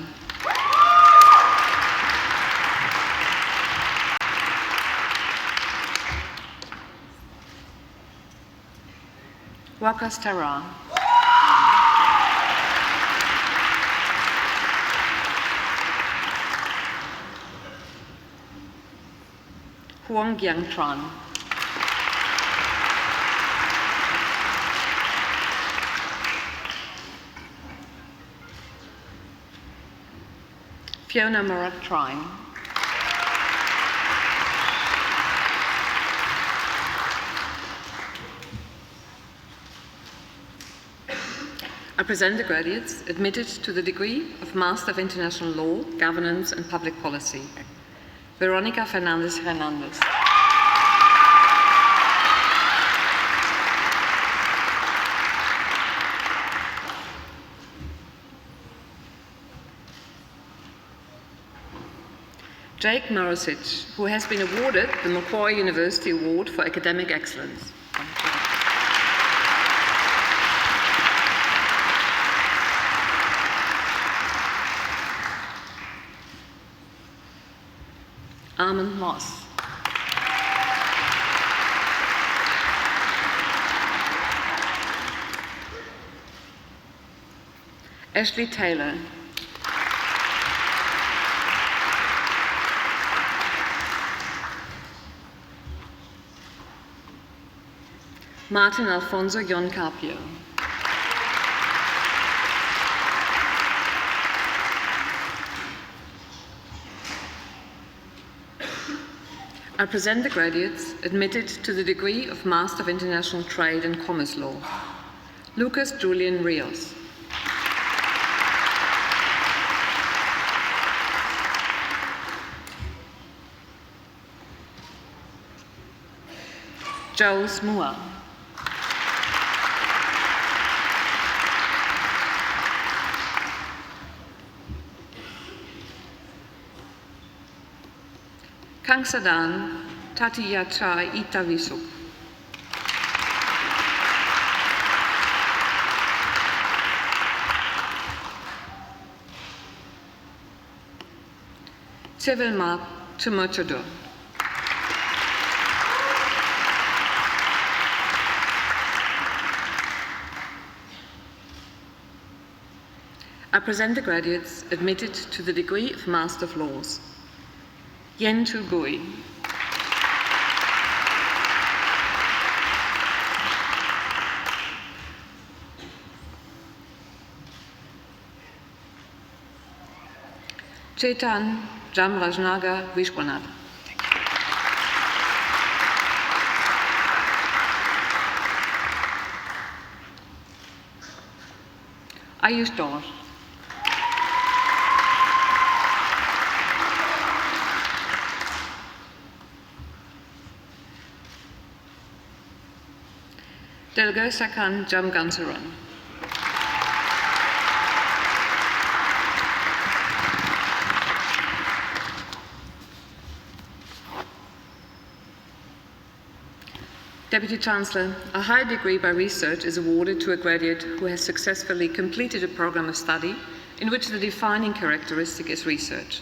Wakas Tara. Huang Yang Tran. Fiona Marat Trine. present the graduates admitted to the degree of Master of International Law, Governance and Public Policy. Veronica Fernandez-Hernandez. Jake Marosic, who has been awarded the Macquarie University Award for Academic Excellence. Armand Moss. Ashley Taylor. Martin Alfonso Jon Carpio. I present the graduates admitted to the degree of Master of International Trade and Commerce Law. Lucas Julian Rios. Joes Mua. Kang Sadan Tatiyachai Itavisuk. Sevelma Tumochodo. I present the graduates admitted to the degree of Master of Laws. Yen Tu Bui. Chetan Jamrajnaga Vishwanath. Ayush Dor. Delgosakan Jamgansaran. Deputy Chancellor, a high degree by research is awarded to a graduate who has successfully completed a program of study in which the defining characteristic is research.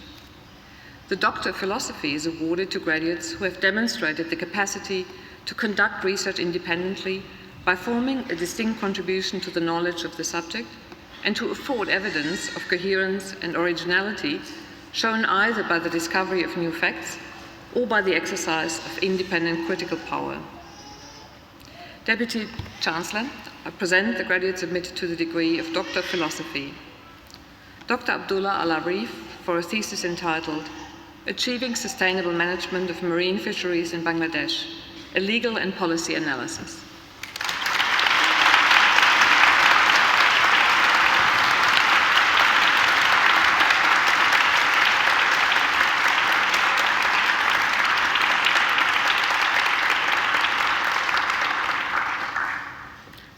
The Doctor of Philosophy is awarded to graduates who have demonstrated the capacity to conduct research independently by forming a distinct contribution to the knowledge of the subject and to afford evidence of coherence and originality shown either by the discovery of new facts or by the exercise of independent critical power. Deputy Chancellor, I present the graduates admitted to the degree of Doctor of Philosophy. Dr. Abdullah Al-Arif for a thesis entitled Achieving Sustainable Management of Marine Fisheries in Bangladesh, a Legal and Policy Analysis.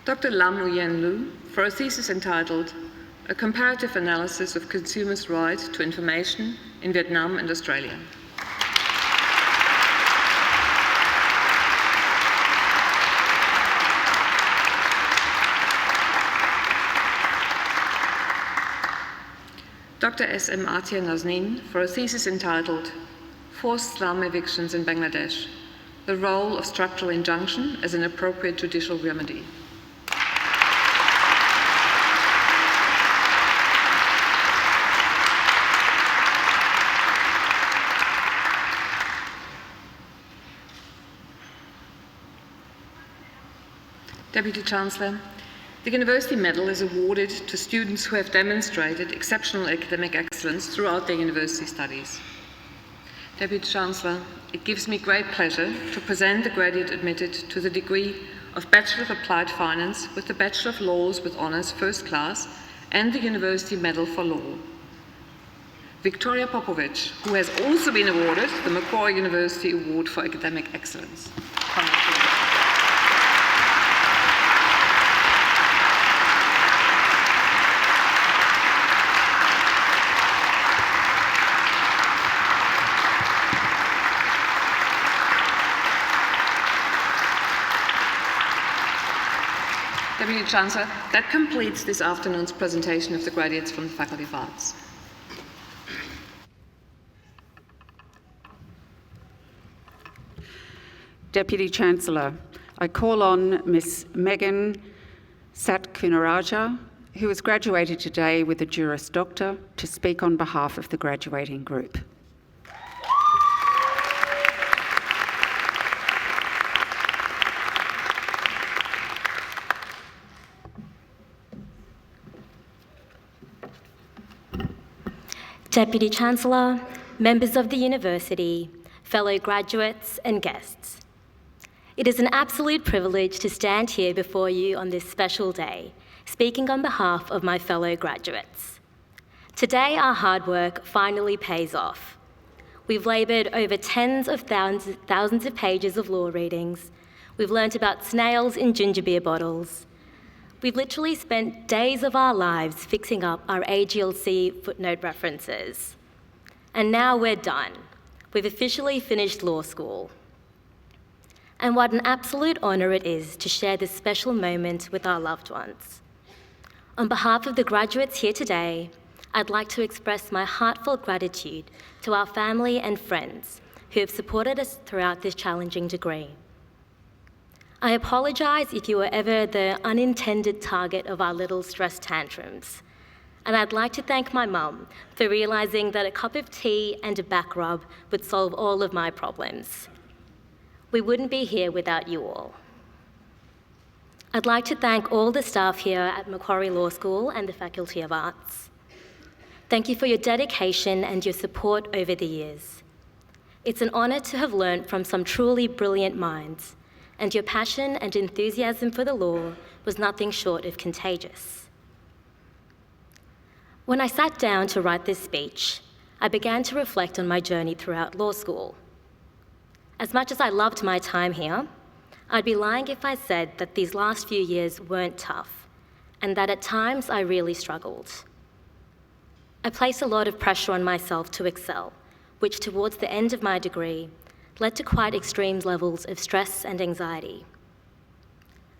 Dr. Lam Nguyen Lu for a thesis entitled A Comparative Analysis of Consumers' Right to Information in Vietnam and Australia. Dr. S.M. Atia Nazneen for a thesis entitled Forced Slum Evictions in Bangladesh, the Role of Structural Injunction as an Appropriate Judicial Remedy. Deputy Chancellor, the University Medal is awarded to students who have demonstrated exceptional academic excellence throughout their university studies. Deputy Chancellor, it gives me great pleasure to present the graduate admitted to the degree of Bachelor of Applied Finance with the Bachelor of Laws with Honours First Class and the University Medal for Law. Victoria Popovic, who has also been awarded the Macquarie University Award for Academic Excellence. Congratulations. Deputy Chancellor, that completes this afternoon's presentation of the graduates from the Faculty of Arts. Deputy Chancellor, I call on Ms. Megan Satkunaraja, who has graduated today with a Juris Doctor, to speak on behalf of the graduating group. Deputy Chancellor, members of the University, fellow graduates and guests. It is an absolute privilege to stand here before you on this special day, speaking on behalf of my fellow graduates. Today, our hard work finally pays off. We've laboured over tens of thousands of pages of law readings. We've learnt about snails in ginger beer bottles. We've literally spent days of our lives fixing up our AGLC footnote references. And now we're done. We've officially finished law school. And what an absolute honour it is to share this special moment with our loved ones. On behalf of the graduates here today, I'd like to express my heartfelt gratitude to our family and friends who have supported us throughout this challenging degree. I apologise if you were ever the unintended target of our little stress tantrums. And I'd like to thank my mum for realising that a cup of tea and a back rub would solve all of my problems. We wouldn't be here without you all. I'd like to thank all the staff here at Macquarie Law School and the Faculty of Arts. Thank you for your dedication and your support over the years. It's an honour to have learnt from some truly brilliant minds, and your passion and enthusiasm for the law was nothing short of contagious. When I sat down to write this speech, I began to reflect on my journey throughout law school. As much as I loved my time here, I'd be lying if I said that these last few years weren't tough, and that at times I really struggled. I placed a lot of pressure on myself to excel, which towards the end of my degree led to quite extreme levels of stress and anxiety.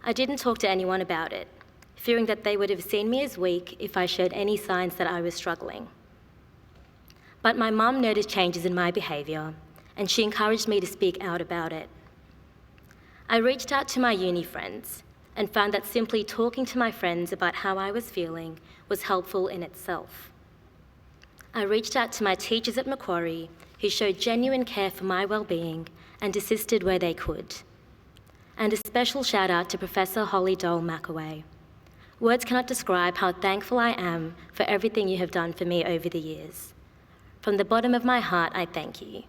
I didn't talk to anyone about it, fearing that they would have seen me as weak if I showed any signs that I was struggling. But my mum noticed changes in my behaviour, and she encouraged me to speak out about it. I reached out to my uni friends and found that simply talking to my friends about how I was feeling was helpful in itself. I reached out to my teachers at Macquarie, who showed genuine care for my well-being and assisted where they could. And a special shout out to Professor Holly Dole-Macquarie. Words cannot describe how thankful I am for everything you have done for me over the years. From the bottom of my heart, I thank you.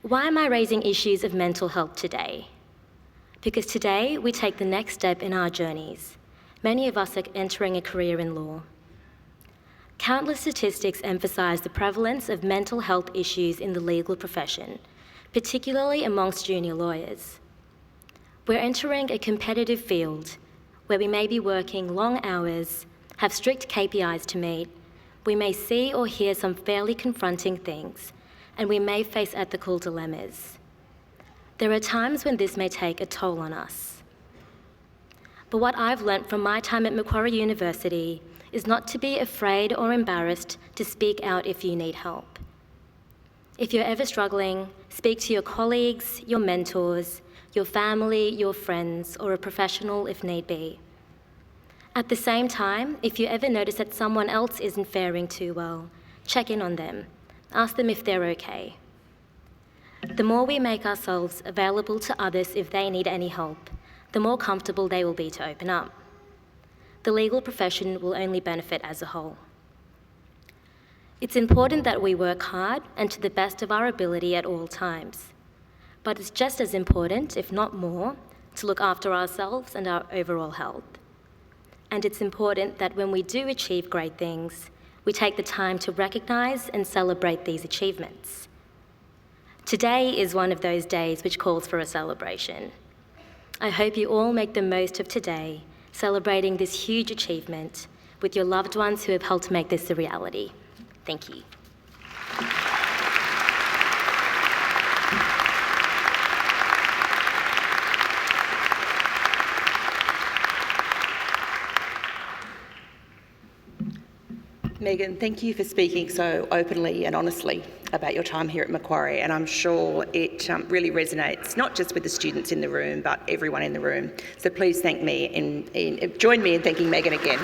Why am I raising issues of mental health today? Because today we take the next step in our journeys. Many of us are entering a career in law. Countless statistics emphasise the prevalence of mental health issues in the legal profession, particularly amongst junior lawyers. We're entering a competitive field where we may be working long hours, have strict KPIs to meet, we may see or hear some fairly confronting things, and we may face ethical dilemmas. There are times when this may take a toll on us. But what I've learnt from my time at Macquarie University is not to be afraid or embarrassed to speak out if you need help. If you're ever struggling, speak to your colleagues, your mentors, your family, your friends, or a professional if need be. At the same time, if you ever notice that someone else isn't faring too well, check in on them. Ask them if they're okay. The more we make ourselves available to others if they need any help, the more comfortable they will be to open up. The legal profession will only benefit as a whole. It's important that we work hard and to the best of our ability at all times. But it's just as important, if not more, to look after ourselves and our overall health. And it's important that when we do achieve great things, we take the time to recognise and celebrate these achievements. Today is one of those days which calls for a celebration. I hope you all make the most of today, celebrating this huge achievement with your loved ones who have helped make this a reality. Thank you. Megan, thank you for speaking so openly and honestly about your time here at Macquarie, and I'm sure it really resonates, not just with the students in the room, but everyone in the room. So please thank me and join me in thanking Megan again.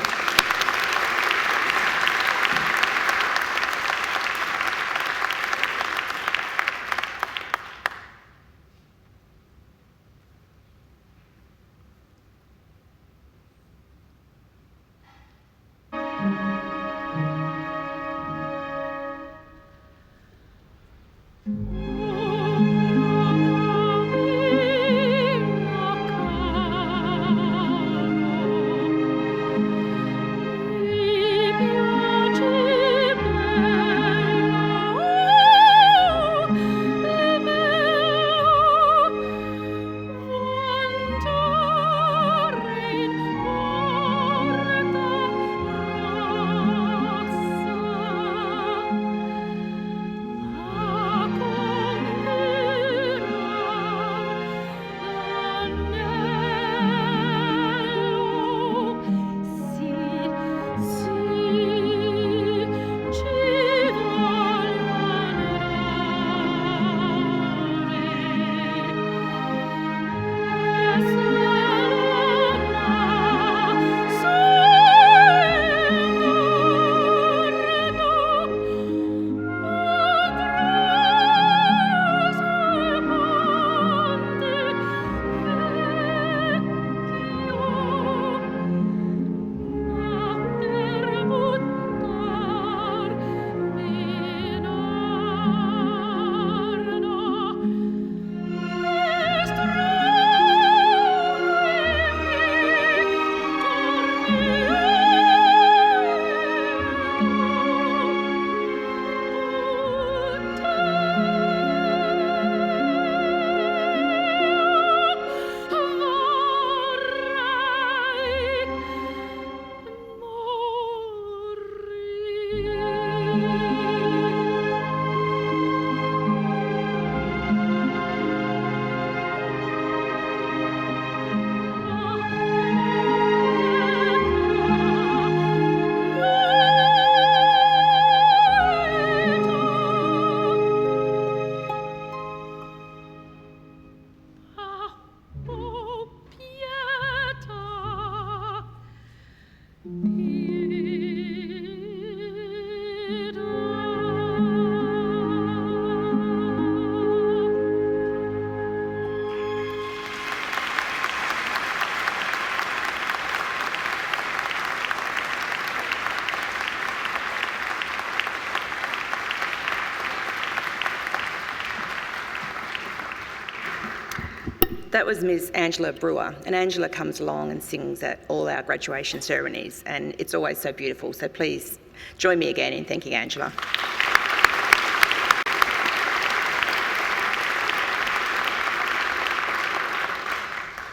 That was Ms. Angela Brewer, and Angela comes along and sings at all our graduation ceremonies, and it's always so beautiful. So please join me again in thanking Angela.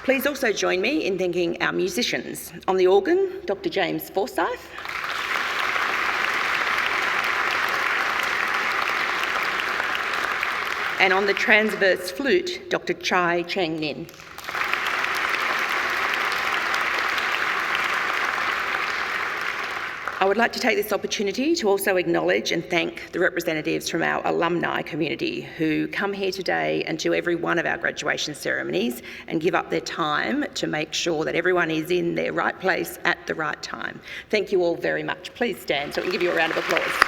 Please also join me in thanking our musicians. On the organ, Dr. James Forsyth. And on the transverse flute, Dr. Chai Cheng Nin. I would like to take this opportunity to also acknowledge and thank the representatives from our alumni community who come here today and to every one of our graduation ceremonies and give up their time to make sure that everyone is in their right place at the right time. Thank you all very much. Please stand so we can give you a round of applause.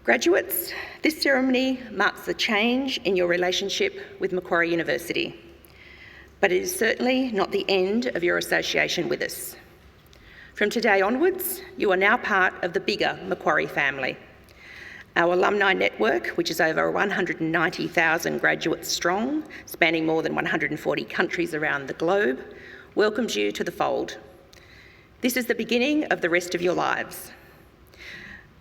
Graduates, this ceremony marks the change in your relationship with Macquarie University, but it is certainly not the end of your association with us. From today onwards, you are now part of the bigger Macquarie family. Our alumni network, which is over 190,000 graduates strong, spanning more than 140 countries around the globe, welcomes you to the fold. This is the beginning of the rest of your lives.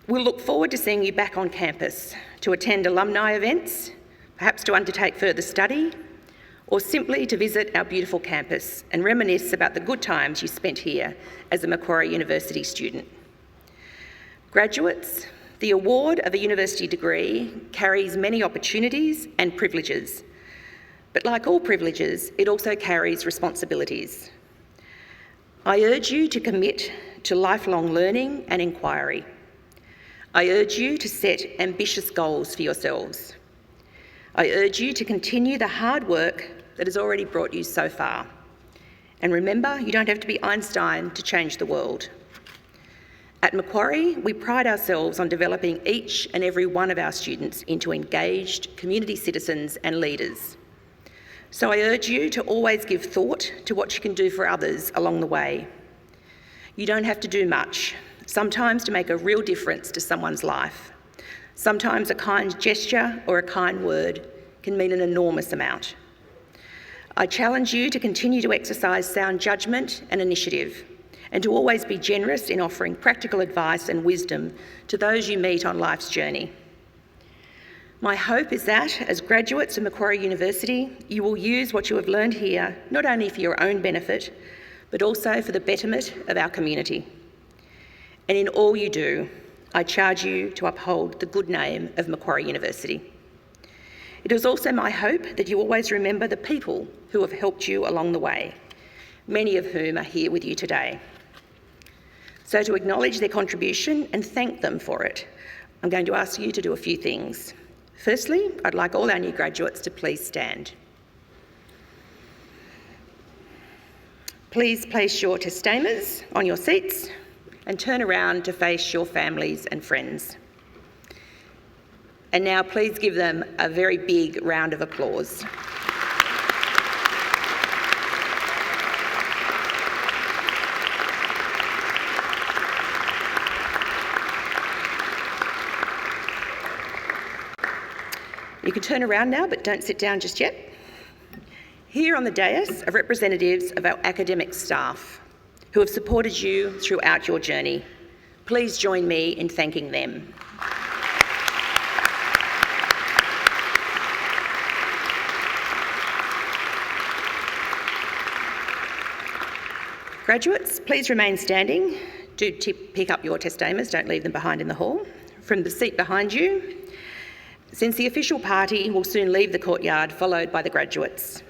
We'll look forward to seeing you back on campus to attend alumni events, perhaps to undertake further study, or simply to visit our beautiful campus and reminisce about the good times you spent here as a Macquarie University student. Graduates, the award of a university degree carries many opportunities and privileges, but like all privileges, it also carries responsibilities. I urge you to commit to lifelong learning and inquiry. I urge you to set ambitious goals for yourselves. I urge you to continue the hard work that has already brought you so far. And remember, you don't have to be Einstein to change the world. At Macquarie, we pride ourselves on developing each and every one of our students into engaged community citizens and leaders. So I urge you to always give thought to what you can do for others along the way. You don't have to do much, sometimes to make a real difference to someone's life. Sometimes a kind gesture or a kind word can mean an enormous amount. I challenge you to continue to exercise sound judgment and initiative, and to always be generous in offering practical advice and wisdom to those you meet on life's journey. My hope is that, as graduates of Macquarie University, you will use what you have learned here not only for your own benefit, but also for the betterment of our community. And in all you do, I charge you to uphold the good name of Macquarie University. It is also my hope that you always remember the people who have helped you along the way, many of whom are here with you today. So to acknowledge their contribution and thank them for it, I'm going to ask you to do a few things. Firstly, I'd like all our new graduates to please stand. Please place your testamas on your seats and turn around to face your families and friends. And now please give them a very big round of applause. You can turn around now, but don't sit down just yet. Here on the dais are representatives of our academic staff who have supported you throughout your journey. Please join me in thanking them. Graduates, please remain standing. Do pick up your testamas, don't leave them behind in the hall. From the seat behind you, since the official party will soon leave the courtyard, followed by the graduates.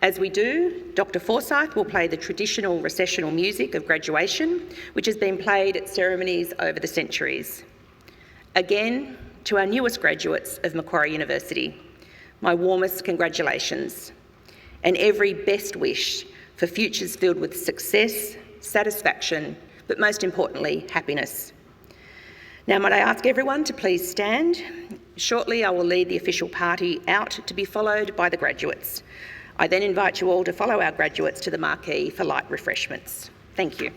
As we do, Dr. Forsyth will play the traditional recessional music of graduation, which has been played at ceremonies over the centuries. Again, to our newest graduates of Macquarie University, my warmest congratulations and every best wish for futures filled with success, satisfaction, but most importantly, happiness. Now, might I ask everyone to please stand? Shortly, I will lead the official party out to be followed by the graduates. I then invite you all to follow our graduates to the marquee for light refreshments. Thank you.